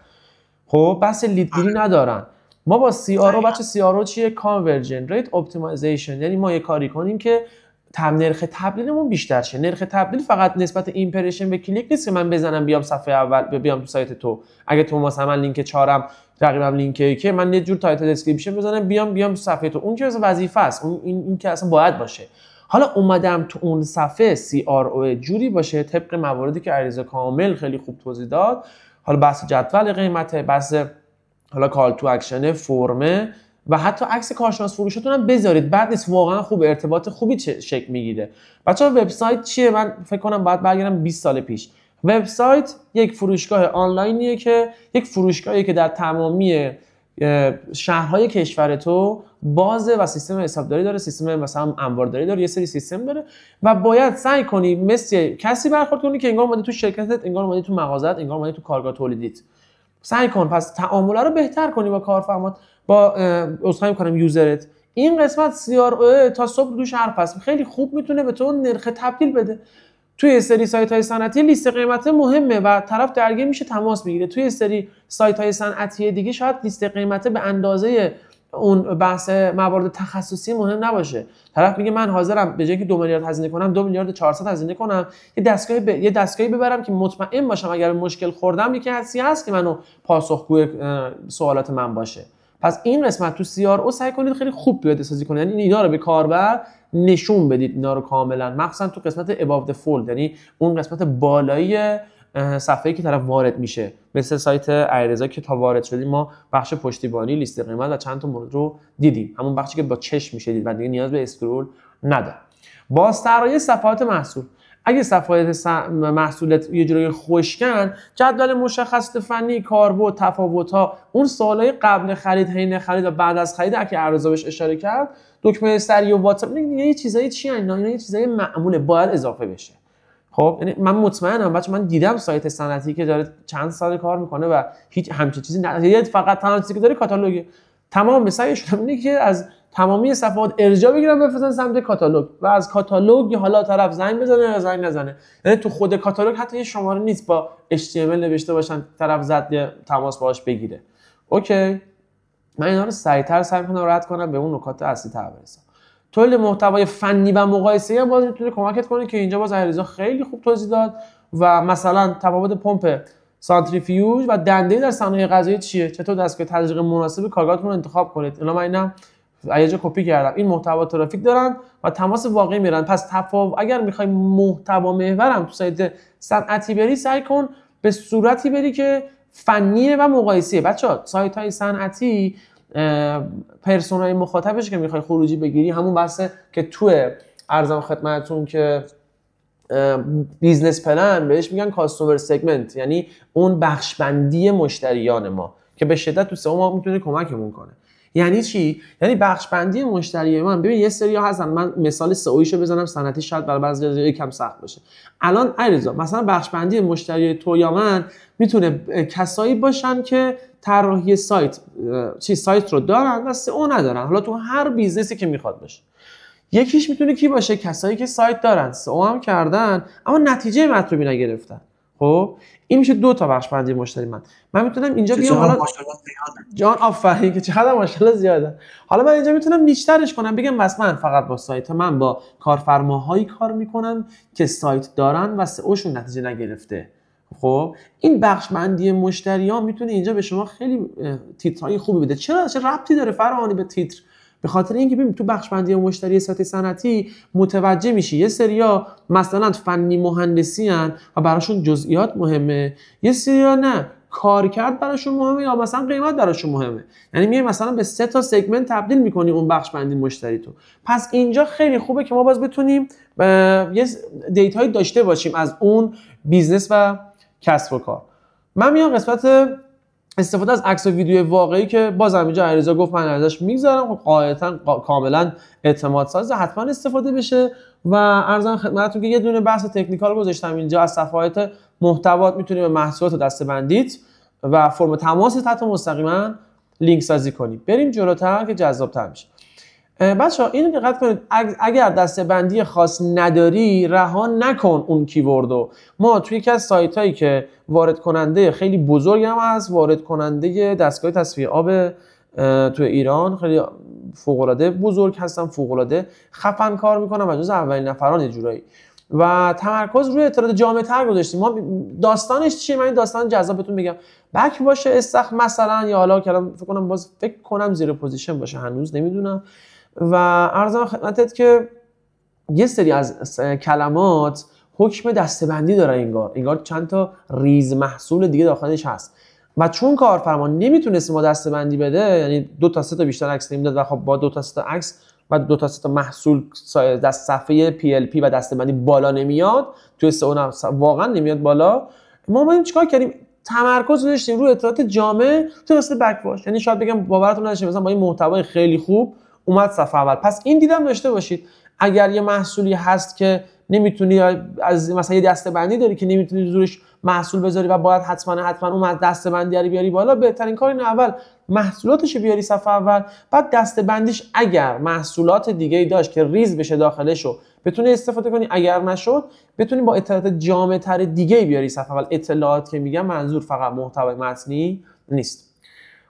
خب بحث لیدگیری ندارن. ما با CRO بچه CRO چیه؟ Conversion Rate Optimization، یعنی ما یه کاری کنیم که نرخ تبدیلمون بیشتر شه. نرخ تبدیل فقط نسبت ایمپرشن به کلیک نیست که من بزنم بیام صفحه اول بیام تو سایت تو، اگه تو مثلا لینک 4م تقریبا لینکی که من یه جور تایتل دسکریپشن بزنم بیام تو صفحه تو، اون که وظیفه است، این که اصلا باید باشه. حالا اومدم تو اون صفحه CRO جوری باشه طبق مواردی که علیرضا کامل خیلی خوب توضیح داد، حالا بحث جدول قیمت، بحث حالا کال تو اکشن، فرمه و حتی عکس کارشناس فروشتون هم بذارید. بعد نیست واقعا خوب ارتباط خوبی شکل میگیره. بچه‌ها وبسایت چیه؟ من فکر کنم باید برگردم 20 سال پیش. وبسایت یک فروشگاه آنلاینیه که در تمامی شهرهای کشور تو بازه و سیستم حسابداری داره، سیستم مثلا انبارداری داره، یه سری سیستم داره و باید سعی کنی مثل کسی برخورد کنی که انگار اومدی تو شرکتت، انگار اومدی تو مغازه‌ت، انگار اومدی تو کارگاه تولیدیت. سعی کن پس تعامل رو بهتر کنی با کارفرمات، با اصلا می‌کنم یوزرت. این قسمت CRO تا صبح دوش حرف هست، خیلی خوب میتونه به تو نرخ تبدیل بده. توی سری سایت‌های صنعتی لیست قیمت مهمه و طرف درگیر میشه تماس میگیره. توی سری سایت‌های صنعتی دیگه شاید لیست قیمت به اندازه اون بحث موارد تخصصی مهم نباشه. طرف میگه من حاضرم به جای که 2 میلیارد هزینه کنم 2 میلیارد 400 هزینه کنم، یه دستگاهی ببرم که مطمئن باشم اگر به مشکل خوردم یکی هست که منو پاسخگوی سوالات من باشه. پس این قسمت تو CRO سعی کنید خیلی خوب پیاده سازی کنید، یعنی اینا رو به کاربر نشون بدید، اینا رو کاملا، مخصوصا تو قسمت above the fold، یعنی اون قسمت بالایی صفحه‌ای که طرف وارد میشه، مثل سایت علیرضا که تا وارد شدیم ما بخش پشتیبانی، لیست قیمت و چند تا مورد رو دیدیم، همون بخشی که با چشم میشه دید و دیگه نیاز به اسکرول نداره. بازطراحی صفحات محصول. اگه صفحات محصولت یه جوری خشکن، جدول مشخصات فنی، کاربرد، تفاوت‌ها، اون سوالای قبل خرید، حین خرید و بعد از خرید که علیرضا بهش اشاره کرد، دکمه سری و واتساپ، یه چیزایی چی اینا یه چیزای معموله باید اضافه بشه. خب یعنی من مطمئنم بچه، من دیدم سایت صنعتی که داره چند سال کار میکنه و هیچ همچین چیزی نداره، فقط تنها چیزی که داره کاتالوگه. تمام سعیشون اینه که از تمامی صفحات ارجاع بگیرن بفرستن سمت کاتالوگ و از کاتالوگ حالا طرف زنگ بزنه یا زنگ نزنه، یعنی تو خود کاتالوگ حتی یه شماره نیست با HTML نوشته باشن طرف زد تماس باهاش بگیره. اوکی، من اینا رو سریعتر سعی می‌کنم رد کنم، به اون نکات اصلی برسم. تولید محتوای فنی و مقایسه‌ای هم باز میتونه کمکت کنه که اینجا باز علیرضا خیلی خوب توضیح داد. و مثلا تفاوت پمپ سانتریفیوژ و دنده در صنایع غذایی چیه، چطور دستگاه تزریق مناسب کارگاهتون رو انتخاب کنید. اینا من اینم یه جا کپی کردم، این محتوا ترافیک دارن و تماس واقعی میرن. پس اگر میخوای محتوا محورم تو سایت صنعتی بری، سعی کن به صورتی بری که فنیه و مقایسیه. بچه‌ها سایت‌های صنعتی پرسونای مخاطبش که میخوای خروجی بگیری همون بحثه که تو ارزم خدمتتون که بیزنس پلن بهش میگن کاستومر سگمنت، یعنی اون بخش بندی مشتریان ما که به شدت تو سئو ما میتونه کمکمون کنه. یعنی چی؟ یعنی بخش بندی مشتری من. ببین یه سری ها هستن، من مثال سئویشو بزنم، صنعتی شاید برای بعضی یکم سخت باشه. الان علیرضا مثلا بخش بندی مشتری تو یا من میتونه کسایی باشن که طراحی سایت رو دارن و سئو ندارن، حالا تو هر بیزنسی که میخواد باشه. یکیش میتونه کی باشه؟ کسایی که سایت دارن، سئو هم کردن اما نتیجه مطلوبی نگرفتن. خب این میشه دو تا بخش بندی مشتری من میتونم اینجا بیام حالا جان آفرین که چقدر ماشاءالله زیاده. حالا من اینجا میتونم نیچترش کنم، بگم بس من فقط با سایت من با کارفرماهایی کار میکنم که سایت دارن و سئوشون نتیجه نگرفته. خب این بخش بندی مشتریان میتونه اینجا به شما خیلی تیترهای خوبی بده. چرا؟ چه ربطی داره فرهانی به تیتر؟ به خاطر اینکه ببین تو بخش بندی مشتری سایت صنعتی متوجه میشی یه سریا مثلا فنی مهندسی ان و براشون جزئیات مهمه، یه سریا نه کارکرد براشون مهمه یا مثلا قیمت براشون مهمه. یعنی میای مثلا به 3 تا سگمنت تبدیل میکنی اون بخش بندی مشتری تو. پس اینجا خیلی خوبه که ما باز بتونیم یه دیتایی داشته باشیم از اون بیزنس و کسب و کار. من میام قسمت استفاده از عکس و ویدیو واقعی که بازم اینجا علیرضا گفت من ازش میگذارم، خب قاعدتا کاملا اعتماد ساز، حتما استفاده بشه. و عرضم خدمتتون که یه دونه بحث تکنیکال گذاشتم اینجا از صفحات محتوات میتونی به محصولات و دسته‌بندیت و فرم تماس تحت مستقیما لینک سازی کنی. بریم جلوتر که جذاب‌تر میشه. بچه‌ها اینو دقت کنید، اگر دسته‌بندی خاص نداری رها نکن اون کیوردو. ما توی یکی از سایتایی که وارد کننده خیلی بزرگی هم هست، وارد کننده دستگاه تصفیه آب تو ایران، خیلی فوق‌العاده بزرگ هستن، فوق‌العاده خفن کار میکنن و جز اولین نفران یه جورایی و تمرکز روی اطلاعات جامع‌تر گذاشتیم. ما داستانش چیه؟ من این داستان جذاب بهتون میگم. بک باشه استخر مثلا، یا حالا کلام فکر کنم زیر پوزیشن باشه، هنوز نمیدونم. و عرضم خدمتت که یه سری از کلمات حکم دسته‌بندی داره، انگار چند تا ریز محصول دیگه داخلش هست و چون کارفرما نمیتونست ما دسته‌بندی بده، یعنی 2 تا 3 تا بیشتر عکس نمیداد و خب با 2 تا 3 تا عکس و 2 تا 3 تا محصول دست صفحه PLP و دسته‌بندی بالا نمیاد، توی سئو واقعا نمیاد بالا. ما چیکار کردیم؟ تمرکز داشتیم روی اطلاعات جامع تو قسمت بک واش. یعنی شاید بگم باورتون نشه مثلا با این محتوای خیلی خوب اومد صفحه اول. پس این دیدم داشته باشید، اگر یه محصولی هست که نمیتونی، از مثلا یه دسته‌بندی داری که نمیتونی زورش محصول بذاری و باید حتما اون دسته‌بندی رو بیاری بالا، بهترین کار اینه اول محصولاتش بیاری صفحه اول، بعد دسته‌بندیش اگر محصولات دیگه‌ای داشت که ریز بشه داخلشو بتونی استفاده کنی، اگر نشد بتونی با اطلاعات جامع‌تر دیگه‌ای بیاری صفحه اول. اطلاعات که میگم منظور فقط محتوای متنی نیست.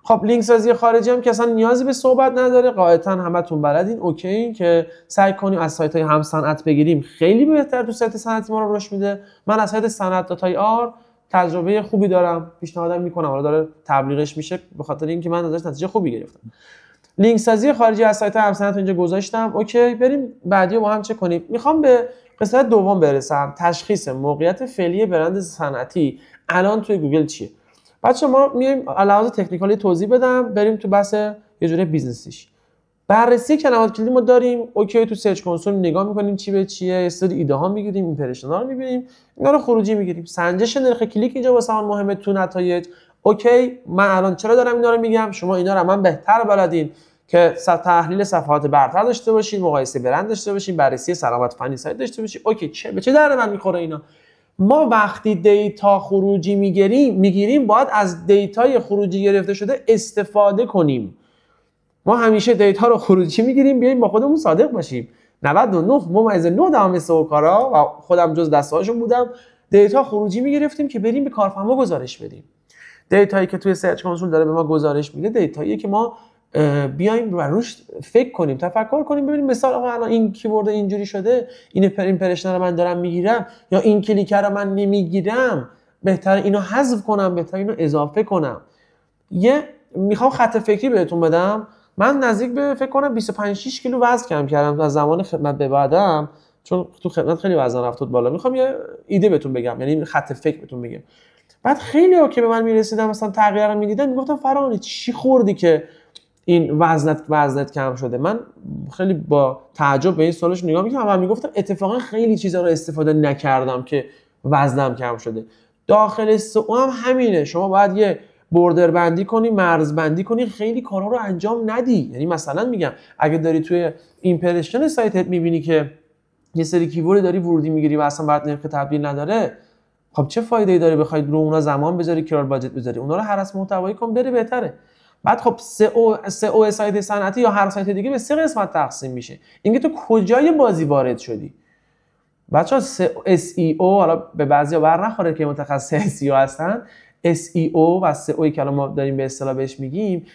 خب لینک سازی خارجی هم که اصلا نیازی به صحبت نداره، قاعدتا همتون بلدین. اوکی که سعی کنیم از سایت‌های هم صنعت بگیریم، خیلی بهتر تو سایت صنعتی ما رو رشد میده. من از سایت صنعت داتای آر تجربه خوبی دارم، پیشنهادم میکنم، حالا داره تبلیغش میشه به خاطر اینکه من ازش نتیجه خوبی گرفتم. لینک سازی خارجی از سایت هم صنعت اینجا گذاشتم. اوکی بریم بعدی با هم چک کنیم. میخوام به قسمت دوم برسم، تشخیص موقعیت فعلی برند صنعتی الان توی گوگل چیه. بچه ما میایم علاوه تکنیکالی توضیح بدم، بریم تو بحث یه جوری بیزنسیش. بررسی کلمات کلیدی ما داریم. اوکی تو سرچ کنسول نگاه میکنیم چی به چیه، یه سری ایده ها میگیریم، ایمپرشن ها رو میبینیم، اینا رو خروجی میگیریم. سنجش نرخ کلیک اینجا واسه من مهمه تو نتایج. اوکی من الان چرا دارم اینا رو میگم؟ شما اینا رو من بهتر بلدین که تحلیل صفحات برتر داشته باشین، مقایسه برند داشته باشین، بررسی سلامت فنی سایت داشته باشین. اوکی به چه درد من میخوره اینا؟ ما وقتی دیتا خروجی میگیریم باید از دیتای خروجی گرفته شده استفاده کنیم. ما همیشه دیتا رو خروجی میگیریم، بیایم با خودمون صادق باشیم. 99.9% سئوکارا و خودم جز دسته‌هاشون بودم، دیتا خروجی میگرفتیم که بریم به کارفرما گزارش بدیم. دیتایی که توی سرچ کنسول داره به ما گزارش میده، دیتاییه که ما بیایم و روش فکر کنیم، تفکر کنیم، ببینیم مثلا آقا الان این کیورد اینجوری شده، این ایمپرشن رو من دارم میگیرم یا این کلیکر رو من نمیگیرم، بهتره اینو حذف کنم، بهتره اینو اضافه کنم. میخوام خط فکری بهتون بدم. من نزدیک به فکر کنم 25 6 کیلو وزن کم کردم از زمان خدمت به بعدم، چون تو خدمت خیلی وزن رفت بالا. میخوام یه ایده بهتون بگم، یعنی خط فکر بهتون بگم. بعد خیلی‌ها که به من میرسیدن مثلا تغییر رو میدیدن میگفتن فرانی چی خوردی که این وزنت کم شده؟ من خیلی با تعجب به این سوالش نگاه می‌کردم و میگفتم اتفاقا خیلی چیزا رو استفاده نکردم که وزنم کم شده. داخل سئو هم همینه، شما باید یه بوردر بندی کنی، مرز بندی کنی، خیلی کارا رو انجام ندی. یعنی مثلا میگم اگه داری توی ایمپرشن سایتت میبینی که یه سری کیورد داری ورودی میگیری و اصلا بعد نرخ تبدیل نداره، خب چه فایده‌ای داره بخوای رو اونا زمان بذاری، کرال باجت بذاری؟ اونا رو هرس محتوایی کن بره بهتره. بعد خب سئو سایت صنعتی یا هر سایت دیگه به 3 قسمت تقسیم میشه. اینکه تو کجای بازی وارد شدی. بچه‌ها SEO حالا به بعضیا بر نخوره که متخصص SEO هستن، SEO و SEO که ما داریم به اصطلاح بهش میگیم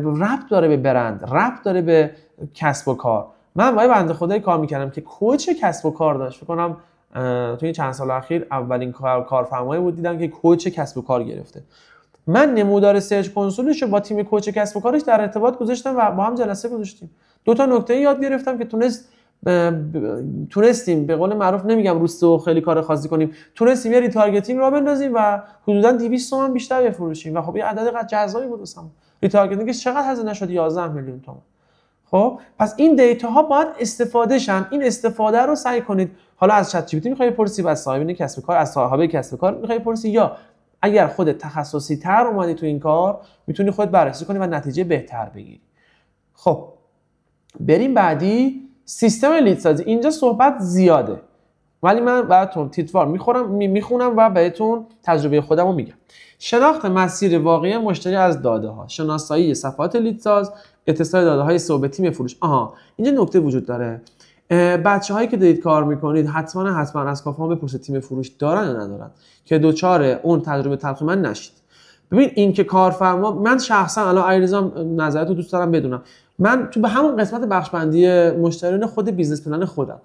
ربط داره به برند، ربط داره به کسب و کار. من با بنده خدایی کار میکردم که کوچ کسب و کار داشت، فکر کنم تو این چند سال اخیر اولین کارفرمایی بود دیدم که کوچ کسب و کار گرفته. من نمودار سرچ کنسولش رو با تیم کوچ کسب و کارش در ارتباط گذاشتم و با هم جلسه گذاشتیم. 2 تا نکته یاد گرفتم که تونستیم به قول معروف، نمیگم روستو خیلی کار خاصی کنیم، تونستیم یه ریتارگتینگ را بندازیم و حدوداً 200 تومن بیشتر بفروشیم و خب یه عدد قد جذابی بود واسم. ریتارگتینگش چقدر هزینه شد؟ 11 میلیون تومان. خب پس این دیتا ها باید استفاده شن. این استفاده رو سعی کنید، حالا از چت جی پی تی میخوای بپرسی، از صاحبین کسب و کار، از صاحب کسب و کار میخوای بپرسی، یا اگر خودت تخصصی تر اومدی تو این کار میتونی خودت بررسی کنی و نتیجه بهتر بگیری. خب بریم بعدی، سیستم لید سازی. اینجا صحبت زیاده ولی من براتون تیتروار میخونم و بهتون تجربه خودمو میگم. شناخت مسیر واقعی مشتری از داده ها، شناسایی صفحات لیدساز، اتصال داده های سئو به تیم فروش. اینجا نکته وجود داره. بچه‌هایی که دارید کار میکنید حتما از کافه‌ها بپرسید تیم فروش دارن یا ندارن که دوچار اون تجربه تلخ من نشید. ببین این که کارفرما، من شخصا الان علیرضا نظرتو دوست دارم بدونم، من تو به همون قسمت بخش بندی مشتریان خود بیزنس پلن خودم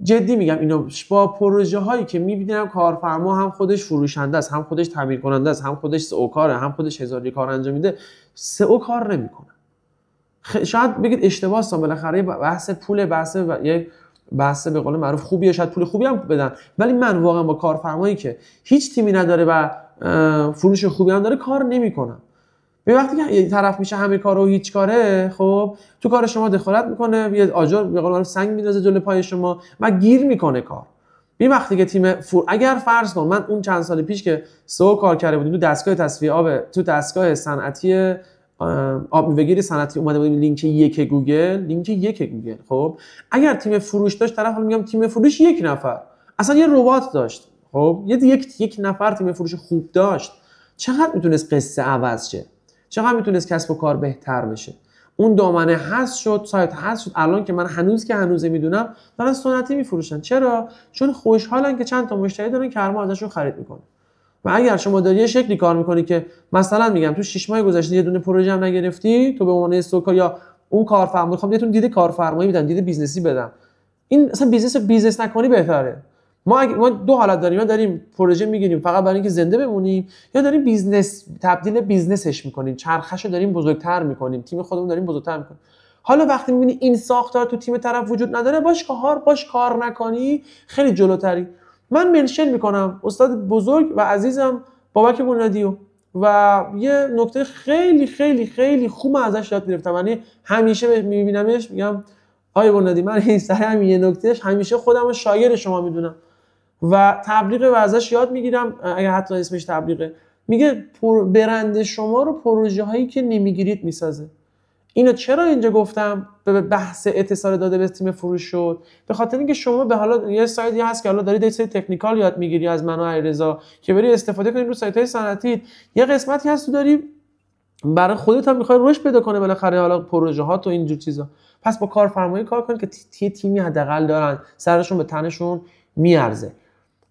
جدی میگم، اینو با پروژه هایی که میبینم کارفرما هم خودش فروشنده است، هم خودش تامین کننده است، هم خودش سئو کاره، هم خودش هزاری کار انجام میده، سئو کار نمیکنه. شاید بگید اشتباه است، بالاخره بحث پول، بحث به قول معروف خوبیه، شاید پول خوبی هم بدن، ولی من واقعا با کارفرمایی که هیچ تیمی نداره و فروش خوبی هم داره کار نمیکنم. به وقتی که یه طرف میشه همه کارو هیچ کاره، خب تو کار شما دخالت میکنه، یه آجر به قول معروف سنگ میندازه جلوی پای شما و گیر میکنه کار. به وقتی که تیم اگر فرض کن من اون چند سال پیش که سئو کار کرده بودیم تو دستگاه تصفیه آب، تو دستگاه صنعتی آب میوه‌گیر صنعتی اومده بودیم لینک 1 گوگل، خب اگر تیم فروش داشت، طرف میگم تیم فروش 1 نفر اصلا یه ربات داشت، خب یک نفر تیم فروش خوب داشت، چقدر میتونست قصه عوض شه، چقدر میتونست کسب و کار بهتر بشه. اون دامنه حذف شد، سایت حذف شد. الان که من هنوز میدونم دارن سنتی میفروشن. چرا؟ چون خوشحالن که چند تا مشتری دارن که هر ماه ازشون خرید میکنه. و اگر شما داری یه شکلی کار میکنی که مثلا میگم تو 6 ماه گذشته یه دونه پروژه هم نگرفتی، تو به عنوان استوکا یا اون کارفرما میخوام بهتون دید کارفرمایی میدم، دید بیزنسی بدم، این اصلا بیزنس نکنی بهتره. ما 2 حالت داریم، یا داریم پروژه میگیریم فقط برای اینکه زنده بمونیم، یا داریم بیزنس تبدیل بیزنسش میکنیم، چرخشو داریم بزرگتر میکنیم، تیم خودمون داریم بزرگتر میکنیم. حالا وقتی میبینی این ساختار تو تیم طرف وجود نداره، باش کار نکنی، خیلی جلوتری. من منشن میکنم استاد بزرگ و عزیزم بابک بنیادیو و یه نکته خیلی خیلی خیلی خوب ازش یاد گرفتم، یعنی همیشه میبینمش میگم آقای بنیادی، من این سر همین یه نکتهش همیشه خودم رو شاگرد شما میدونم و تبلیغ و ازش یاد میگیرم، اگر حتی اسمش تبلیغه. میگه برند شما رو پروژه هایی که نمیگیرید میسازه. اینو چرا اینجا گفتم به بحث اتصال داده به تیم فروش شد؟ به خاطر اینکه شما به حالا یه سایتی هست که حالا دارید یه سری تکنیکال یاد میگیری از من و علیرضا که بری استفاده کنید رو سایت‌های صنعتی، یه قسمتی هست تو داری برای خودت هم می‌خوای رشد پیدا کنه بالاخره، حالا پروژه ها تو اینجور چیزا. پس با کارفرمایی کار کن که تیمی حداقل دارن، سرشون به تنشون میارزه.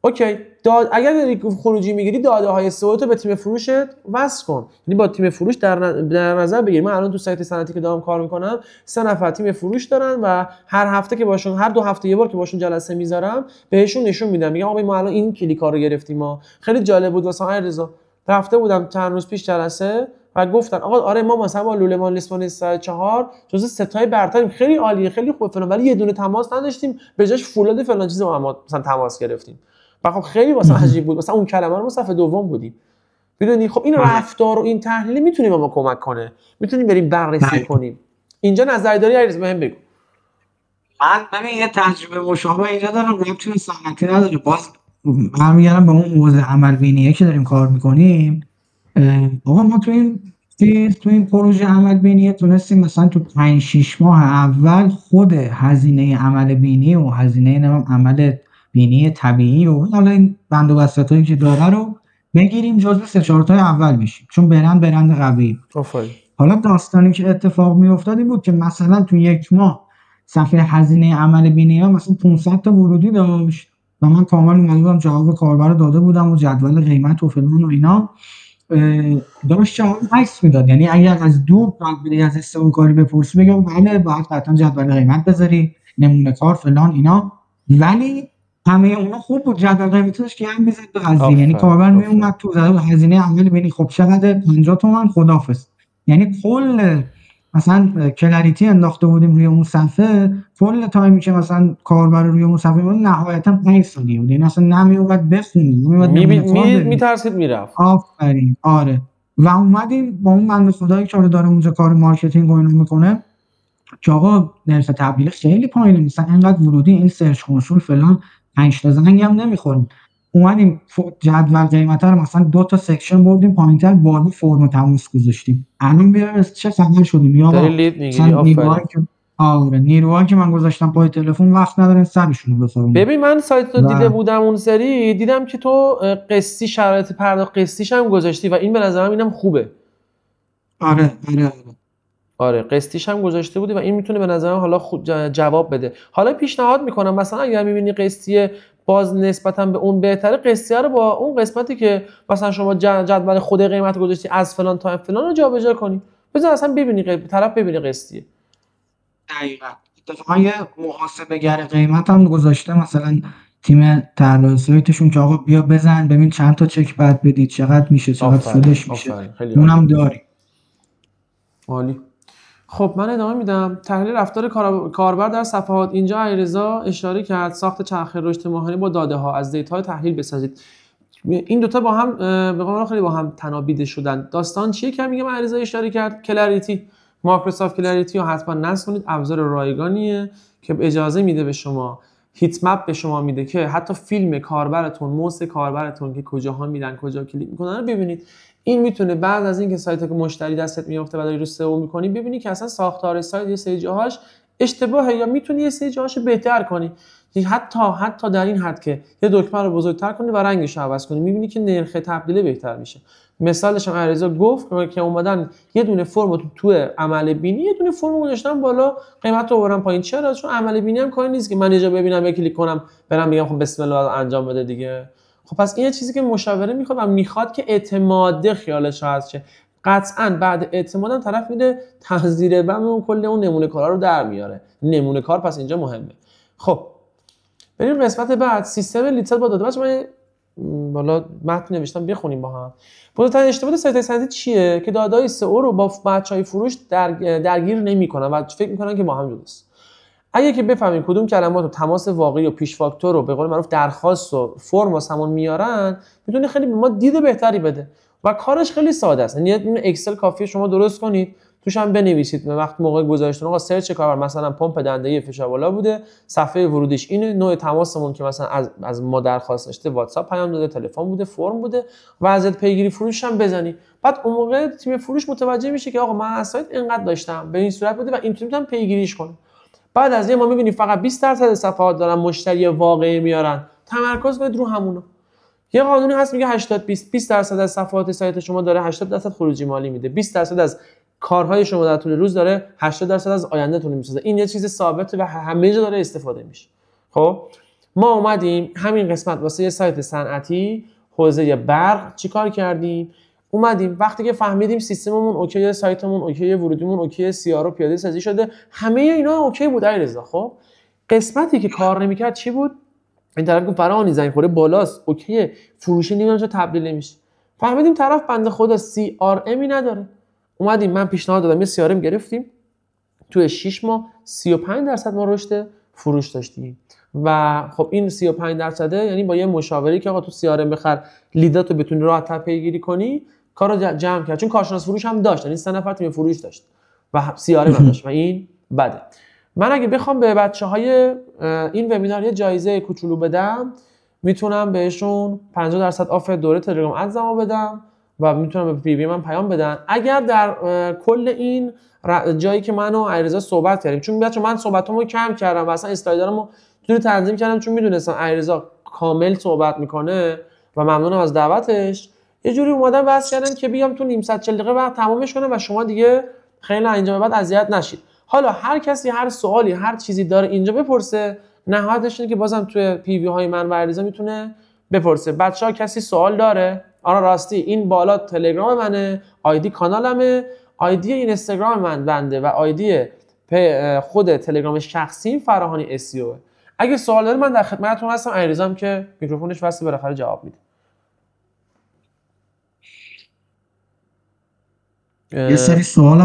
اوکی، اگر داری خروجی میگیری داده های سئو تو به تیم فروشت وصل کن، یعنی با تیم فروش در نظر بگیر. من الان تو سایت صنعتی که دارم کار میکنم 3 نفر تیم فروش دارن و هر هفته که باشون، هر 2 هفته یه بار که باشون جلسه میذارم، بهشون نشون میدم، میگم آقا ما الان این کلیکا رو گرفتیم، ما خیلی جالب بود واسه علیرضا، رفته بودم چند روز پیش جلسه و گفتن آقا آره ما مثلا با لولمان لیسبون 4 جزء ستای برتریم، خیلی عالیه خیلی خوبه فلان، ولی یه دونه تماس نداشتیم، به جاش فولاد فلان چیز ما مثلا تماس گرفتیم. و خب خیلی واسه عجیب بود، مثلا اون کلمه رو ما صفحه دوم بودیم. میدونی خب این رفتار و این تحلیل میتونه به ما کمک کنه، میتونیم بریم بررسی کنیم. اینجا نظری داری علیرضا؟ بهم بگو. من ببین یه تجربه مشابه اینجا دارم، ربطی به صنعتی نداره، باز برمیگردم به اون حوزه عمل بینیه که داریم کار میکنیم. آقا ما تو این پروژه عمل بینیه تونستیم مثلا تو 5-6 ماه اول خود هزینه عمل بینی و هزینه عمل بینی طبیعی و حالا این بند و بسته‌هایی که داره رو بگیریم جزو 3-4 تا اول بشیم، چون برند قوی. حالا داستانی که اتفاق میافتاد این بود که مثلا تو 1 ماه صفحه هزینه عمل بینی ها مثلا 500 تا ورودی داشت و من کامل اومده بودم جواب کاربر رو داده بودم و جدول قیمت و فلان و اینا، داشت جواب عکس میداد. یعنی اگر از دور بری از استفاده کاری بپرسی بگم بله باید قطعا جدول قیمت بذاری، نمونه کار فلان اینا، ولی همه اونا خوب بود، جدول قیمتش که هم میزد به هزینه. یعنی کاربر میومد تو هزینه عمل بینی خب چقدر 50 تومن خداحافظ. یعنی کل مثلا کلاریتی انداخته بودیم روی اون صفحه، کل تایمی که مثلا کاربر روی اون صفحه بود نهایتا 5 ثانیه بود. این اصلا نمیومد بخونیم، میترسید میرفت. آفرین آره. و اومدیم با اون بنده خدایی که داره اونجا کار مارکتینگ و اینا میکنه که آقا نرخ تبدیل خیلی پایینه، مثلا اینقدر ورودی این سرچ کنسول فلان 5 تا زنگ هم نمیخوریم. اومدیم جدول قیمت رو مثلا 2 تا سکشن بردیم پایینتر، بالا فرم تماس گذاشتیم. الان بیایم چه خبر شدیم یا داری لید میگیری. آفرین. نیروهایی که من گذاشتم پای تلفن وقت ندارن سرشون رو بفرمون. ببین من سایت رو دیده بودم اون سری، دیدم که تو قسطی شرایط پرداخت قسطیش هم گذاشتی و این به نظرم اینم خوبه. آره قسطیش هم گذاشته بودی و این میتونه به نظرم حالا جواب بده. حالا پیشنهاد میکنم مثلا اگر میبینی قسطی باز نسبتا به اون بهتره، قسطیه رو با اون قسمتی که مثلا شما جدول خود قیمت گذاشتی از فلان تا فلان رو جابجا کنی، بذار اصلا ببینی طرف ببینه قسطیه. دقیقاً. اتفاقا یه محاسبه‌گر قیمت هم گذاشته مثلا تیم طراحی سایتشون که آقا بیا بزن ببین چند تا چک بعد بدید چقدر میشه چقدر سودش میشه، اونم داری. عالی. خب من ادامه میدم. تحلیل رفتار کاربر در صفحات. اینجا علیرضا اشاره کرد ساخت چرخه رشد ماهانه با داده ها از دیتا تحلیل بسازید. این دوتا با هم به قول خیلی با هم تنابیده شدن. داستان چیه که میگم علیرضا اشاره کرد؟ کلاریتی، مایکروسافت کلاریتی رو حتما نصب کنید. ابزار رایگانیه که اجازه میده به شما هیت مپ به شما میده که حتی فیلم کاربرتون، موس کاربرتون که کجاها میرن کجا کلیک میکنن رو ببینید. این میتونه بعد از اینکه سایت که مشتری دستت میافته و داری رو سئو میکنی ببینی که اصلا ساختار سایت یه سری جاهاش اشتباهه یا میتونی یه سری جاهاشو بهتر کنی. حتی در این حد که یه دکمه رو بزرگتر کنی و رنگش رو عوض کنی، میبینی که نرخ تبدیل بهتر میشه. مثالش هم علیرضا گفت که اومدن یه دونه فرم تو عمل بینی، یه دونه فرم گذاشتن بالا، قیمت رو آوردن پایین. چرا؟ چون عمل بینی هم کاری نیست که من اینجا ببینم یه کلیک کنم برم بگم خب بسم الله انجام بده دیگه. خب پس این چیزی که مشاوره میخواد و میخواد که اعتماد خیالش راحت شه. قطعاً بعد اعتمادم طرف میره تحذیر بم اون کل اون نمونه کارا رو در میاره. نمونه کار پس اینجا مهمه. خب بریم قسمت بعد، سیستم لیتل با داده. بچه‌ها من بالا متن نوشتم بخونیم با هم. بزرگترین اشتباه سایت صنعتی چیه؟ که داده‌های سئو رو با بچهای فروش درگیر نمی‌کنن و فکر می‌کنن که با هم جداست. اگه که بفهمیم کدوم کلمات رو تماس واقعی و پیش فاکتور رو به قول معروف درخواست و فرم واسمون میارن، میتونه خیلی به ما دید بهتری بده و کارش خیلی ساده است. یعنی یه اکسل کافیه شما درست کنید، توش هم بنویسید وقت موقع گذاشتن آقا سرچ کاربر مثلا پمپ دنده‌ای فشار بالا بوده، صفحه ورودیش اینه، نوع تماسمون که مثلا از ما درخواست داشته واتساپ پیام داده، تلفن بوده، فرم بوده، وضعیت پیگیری فروش هم بزنی. بعد اون موقع تیم فروش متوجه میشه که آقا من از سایت اینقدر داشتم به این صورت بوده و این میتونم پیگیریش کنم. بعد از این ما میبینیم فقط 20% صفحات دارن مشتری واقعی میارن، تمرکز کنید رو همونا. یه قانونی هست میگه 80 20% از صفحات سایت شما داره 80% خروجی مالی میده، 20% از کارهای شما در طول روز داره 80% از آیندهتون میسازه. این یه چیز ثابته و همه جا داره استفاده میشه. خب ما اومدیم همین قسمت واسه یه سایت صنعتی حوزه برق چیکار کردیم؟ اومدیم وقتی که فهمیدیم سیستممون اوکیه، سایتمون اوکیه، ورودیمون اوکیه، سی آر او پیاده سازی شده، همه اینا اوکی بود علیرضا. خب قسمتی که کار نمیکرد چی بود؟ این طرف گفت فرهانی زنگ خوره بالاست، اوکیه، فروشی نمیشه تبدیل نمیشه. فهمیدیم طرف بنده خدا سی آر امی نداره. اومدیم من پیشنهاد دادم یه CRM گرفتیم، توی 6 ماه 35% ما رشد فروش داشتیم و خب این 35% یعنی با یه مشاوری که آقا تو CRM بخر لیداتو بتونی راحت پیگیری کنی کارو جمع کرد، چون کارشناس فروش هم داشت، یعنی 3 نفر تیم فروش داشت و CRM هم داشت و این بده. من اگه بخوام به بچهای این وبینار یه جایزه کوچولو بدم، میتونم بهشون 50% آف دوره تلگرام ادزمو بدم و میتونم به پی من پیام بدن اگر در کل این جایی که من و علیرضا صحبت کردیم، چون بچه‌ها من صحبتامو کم کردم و اصلا اسلایدرامو جوری تنظیم کردم چون میدونستم علیرضا کامل صحبت میکنه و ممنونم از دعوتش. یه جوری اومدم واسه کردم که بیام تو نیم ساعت 40 دقیقه وقت تمامش کنم و شما دیگه خیلی اینجا به بعد اذیت نشید. حالا هر کسی هر سوالی هر چیزی داره اینجا بپرسه، نهایتش اینه که بازم توی پی وی های من و علیرضا میتونه بپرسه. بچه‌ها کسی سوال داره؟ آره راستی این بالا تلگرام منه، آیدی کانالمه، آیدی اینستاگرام من بنده و آیدی خود تلگرام شخصی فراهانی اسیو. اگه سوال داره من در خدمتتون هستم. علیرضا هم که میکروفونش واسه بالاخره جواب میده. یه سری سوال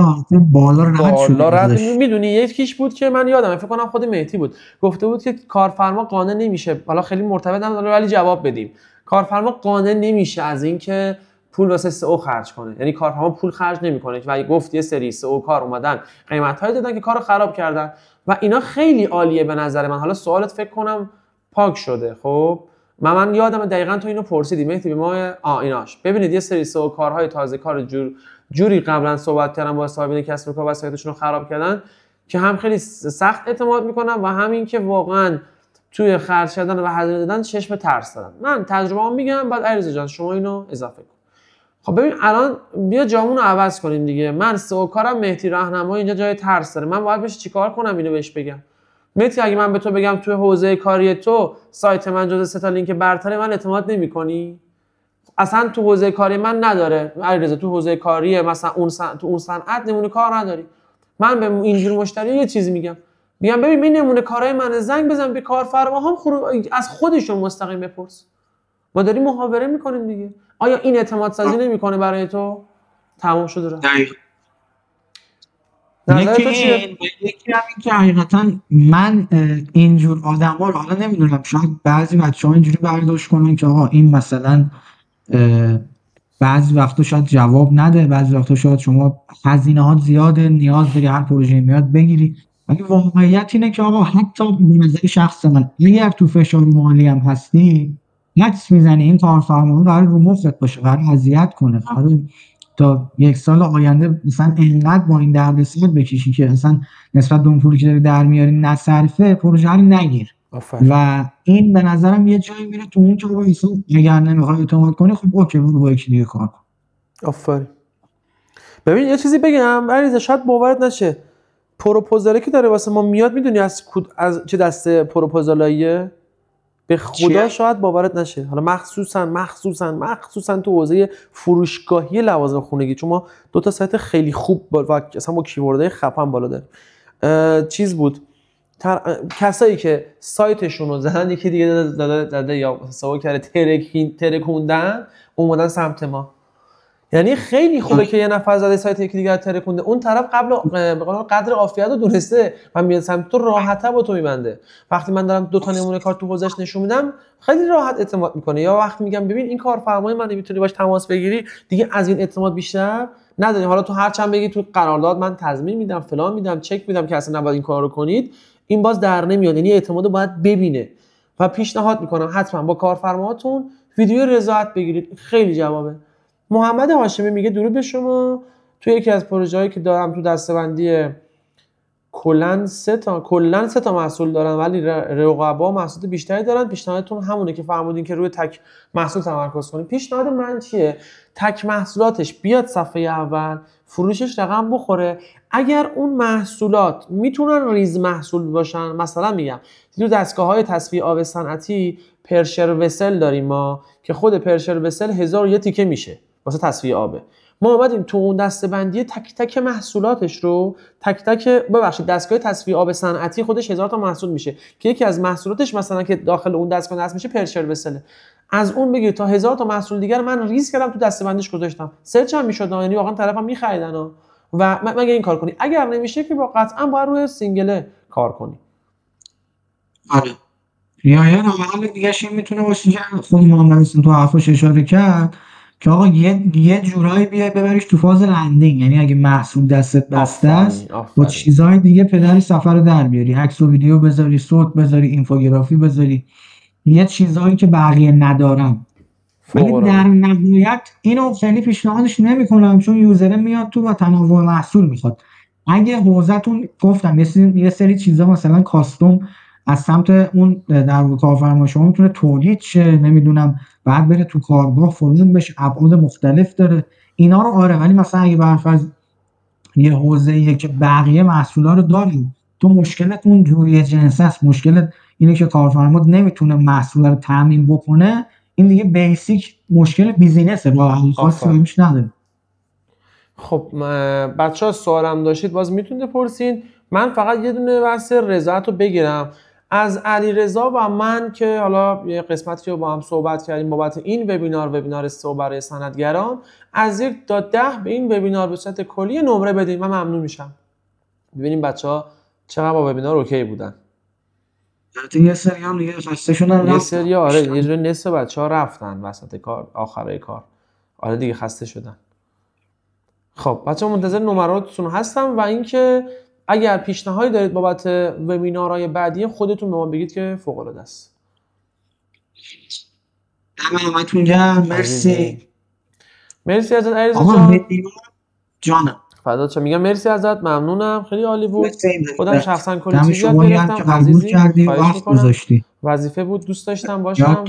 بالا رد شد. میدونی یکیش بود که من یادمه، فکر کنم خود مهدی بود، گفته بود که کارفرما قانع نمیشه، حالا خیلی مرتبط هم ولی جواب بدیم. کارفرما قانع نمیشه از اینکه پول واسه SEO خرج کنه، یعنی کارفرما پول خرج نمیکنه و گفت یه سری SEO کار اومدن قیمت‌های دادن که کارو خراب کردن و اینا خیلی عالیه به نظر من. حالا سوالت فکر کنم پاک شده. خب من یادم دقیقاً تو اینو پرسیدی مهدی به ما ایناش. ببینید یه سری SEO کارهای تازه کار جوری قبلا صحبت کردم با صاحبین کسب و کار و سایتشون رو خراب کردن که هم خیلی سخت اعتماد میکنن و همین که واقعا توی خرج کردن و هزینه دادن چشم ترس دارن. من تجربه‌ام میگم بعد علیرضا جان شما اینو اضافه کن. خب ببین الان بیا جامون رو عوض کنیم دیگه. من SEO کارم مهدی راهنمایی اینجا جای ترس داره. من باید بهش چیکار کنم اینو بهش بگم؟ مهدی اگه من به تو بگم توی حوزه کاری تو سایت من جزو 3 تا لینک برتره، من اعتماد نمی‌کنی؟ اصلا تو حوزه کاری من نداره علیرضا، تو حوزه کاری مثلا تو اون صنعت نمونه کار نداری. من به اینجور مشتری یه چیزی میگم ببین این نمونه کارهای من، زنگ بزن به کارفرماها از خودشون مستقیم بپرس. ما داریم محاوره میکنیم دیگه. آیا این اعتماد سازی نمیکنه برای تو؟ تمام شده رو. یکی همین که حقیقتا من اینجور آدما رو حالا نمیدونم، شاید بعضی بچه‌ها اینجوری برداشت کنن که آقا این مثلا بعضی وقتا شاید جواب نده، بعضی وقتا شاید شما هزینه‌هات زیاده نیاز داری هر پروژه میاد بگیری، ولی واقعیت اینه که آقا حتی به نظر شخص من اگر تو فشار مالی هم هستی حدس میزنی این کارفرما قرار رو مفت باشه، قرار اذیت کنه، قرار تا 1 سال آینده مثلا اینقدر با این دردسر بکشی که اصلا نسبت به اون پولی که داری در میاری نصرفه پروژه رو نگیر. و این به نظرم یه جایی میره تو اون که با ایسان اگر نمیخوای اعتماد کنی خب اوکی برو با یکی دیگه کار کن. آفرین. ببین یه چیزی بگم علیرضا شاید باورت نشه، پروپوزالی که داره واسه ما میاد میدونی از چه دسته پروپوزالاییه؟ به خدا شاید باورت نشه. حالا مخصوصا تو حوزه فروشگاهی لوازم خونگی، چون ما 2 تا سایت خیلی خوب اصلا با کیوردهای خفن بالا داریم. چیز بود کسایی که سایتشون رو زدن یکی دیگه داده یا سوا کرده ترکوندن اومدن سمت ما. یعنی خیلی خوبه که یه نفر زده سایت یکی دیگه ترکونده، اون طرف قبل به قول قدر عافیت رو دونسته و میاد سمت تو راحته با تو میبنده. وقتی من دارم 2 تا نمونه کار تو حوزه‌اش نشون میدم خیلی راحت اعتماد میکنه. یا وقتی میگم ببین این کارفرمای من میتونی باش تماس بگیری، دیگه از این اعتماد بیشتر نداری. حالا تو هر چند بگی تو قرارداد من تضمین میدم فلان میدم چک میدم که اصلا نباید این کارو کنید، این باز در نمیاد. یعنی اعتمادو باید ببینه و پیشنهاد میکنم حتما با کارفرماهاتون ویدیو رضایت بگیرید. خیلی جوابه. محمد هاشمی میگه درود به شما. تو یکی از پروژه‌هایی که دارم تو دسته‌بندی کلاً 3 تا محصول دارن ولی رقبا محصول بیشتری دارن، پیشنهادتون همونه که فرمودین که روی تک محصول تمرکز کنید. پیشنهاد من چیه؟ تک محصولاتش بیاد صفحه اول، فروشش رقم بخوره. اگر اون محصولات میتونن ریز محصول باشن، مثلا میگم تو دستگاه‌های تصفیه آب صنعتی پرشر وسل داریم ما که خود پرشر وسل 1001 تیکه میشه واسه تصفیه آبه. ما اومدیم تو اون دسته‌بندی تک تک محصولاتش رو ببخشید دستگاه تصفیه آب صنعتی خودش 1000 تا محصول میشه که یکی از محصولاتش مثلا که داخل اون دستگاه نصب میشه پرشر وسله. از اون بگیر تا 1000 تا محصول دیگر من ریز کردم تو دسته‌بندیش گذاشتم. سرچ هم میشد، یعنی واقعا طرفم می‌خریدن و مگه این کار کنی. اگر نمیشه که قطعا باید روی سینگل کار کنی. آره. یا حال دیگه این میتونه باشه که خود محمد حسین تو حرفش اشاره کرد که آقا یه جورایی بیای ببریش تو فاز لندینگ، یعنی اگه محصول دستت بسته است با چیزهای دیگه پدر سفر رو در بیاری، عکس و ویدیو بذاری، صوت بذاری، اینفوگرافی بذاری، یه چیزهایی که بقیه ندارن. ولی در نهایت اینو خیلی پیشنهادش نمیکنم چون یوزر میاد تو و تنوع محصول میخواد. اگه حوزه‌تون گفتم یه سری چیزا مثلا کاستوم از سمت اون در کارفرما شما میتونه تولید شه، نمیدونم بعد بره تو کارگاه فرمون بشه، ابعاد مختلف داره اینا رو. آره ولی مثلا اگه برفرض یه حوزه‌ایه که بقیه محصولا رو داریم، تو مشکلت اون جوری جنس است، مشکلت اینه که کارفرما نمیتونه محصول رو تامین بکنه، این دیگه بیسیک مشکل بیزینسه، راه حل خاصی براش نداره. خب بچه‌ها سوالم داشتید باز میتونید بپرسین. من فقط یه دونه بحث رضایت رو بگیرم از علیرضا و من که حالا یه قسمتی رو با هم صحبت کردیم بابت این وبینار سو برای صنعتگران. از 1 تا 10 به این وبینار به صورت کلی نمره بدین، من ممنون میشم. ببینیم بچه‌ها چقدر با وبینار اوکی بودن. یه سری هم دیگه خسته شدن، یه سری آره یه جوری نصف بچه‌ها رفتن وسط کار، آخرای کار. آره دیگه خسته شدن. خب بچه‌ها منتظر نمراتتون هستم و اینکه اگر پیشنهادی دارید بابت وبینارهای بعدی خودتون به ما بگید که فوق‌العاده است. همتون گرم. مرسی ازت علیرضا جانم. فدات شم. میگم مرسی ازت، ممنونم، خیلی عالی بود. خودم شخصا کلی چیزی یاد گرفتم. عزیزی کردی، وقت گذاشتی. وضیفه بود، دوست داشتم باشم.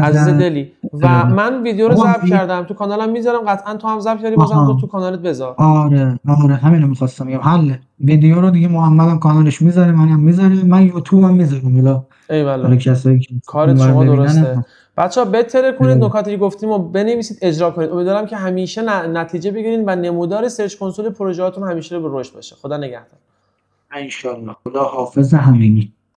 عزیز دلی. و من ویدیو رو ضبط کردم تو کانالم میذارم، قطعا تو هم ضبط کردی، بازم تو کانالت بذار. آره همینو می‌خواستم بگم. حل ویدیو رو دیگه محمدم کانالش میذاره، منم میذارم، من یوتیوبم میذارم. والا ایوالله کسایی که کارت شما درسته. بچه‌ها بهتره کنید نکاتی که گفتیم رو بنویسید، اجرا کنید. امیدوارم که همیشه نتیجه بگیرید و نمودار سرچ کنسول پروژه‌هاتون همیشه رو به رشد باشه. خدا نگهدار. ان شاء الله. خدا حافظ همگی.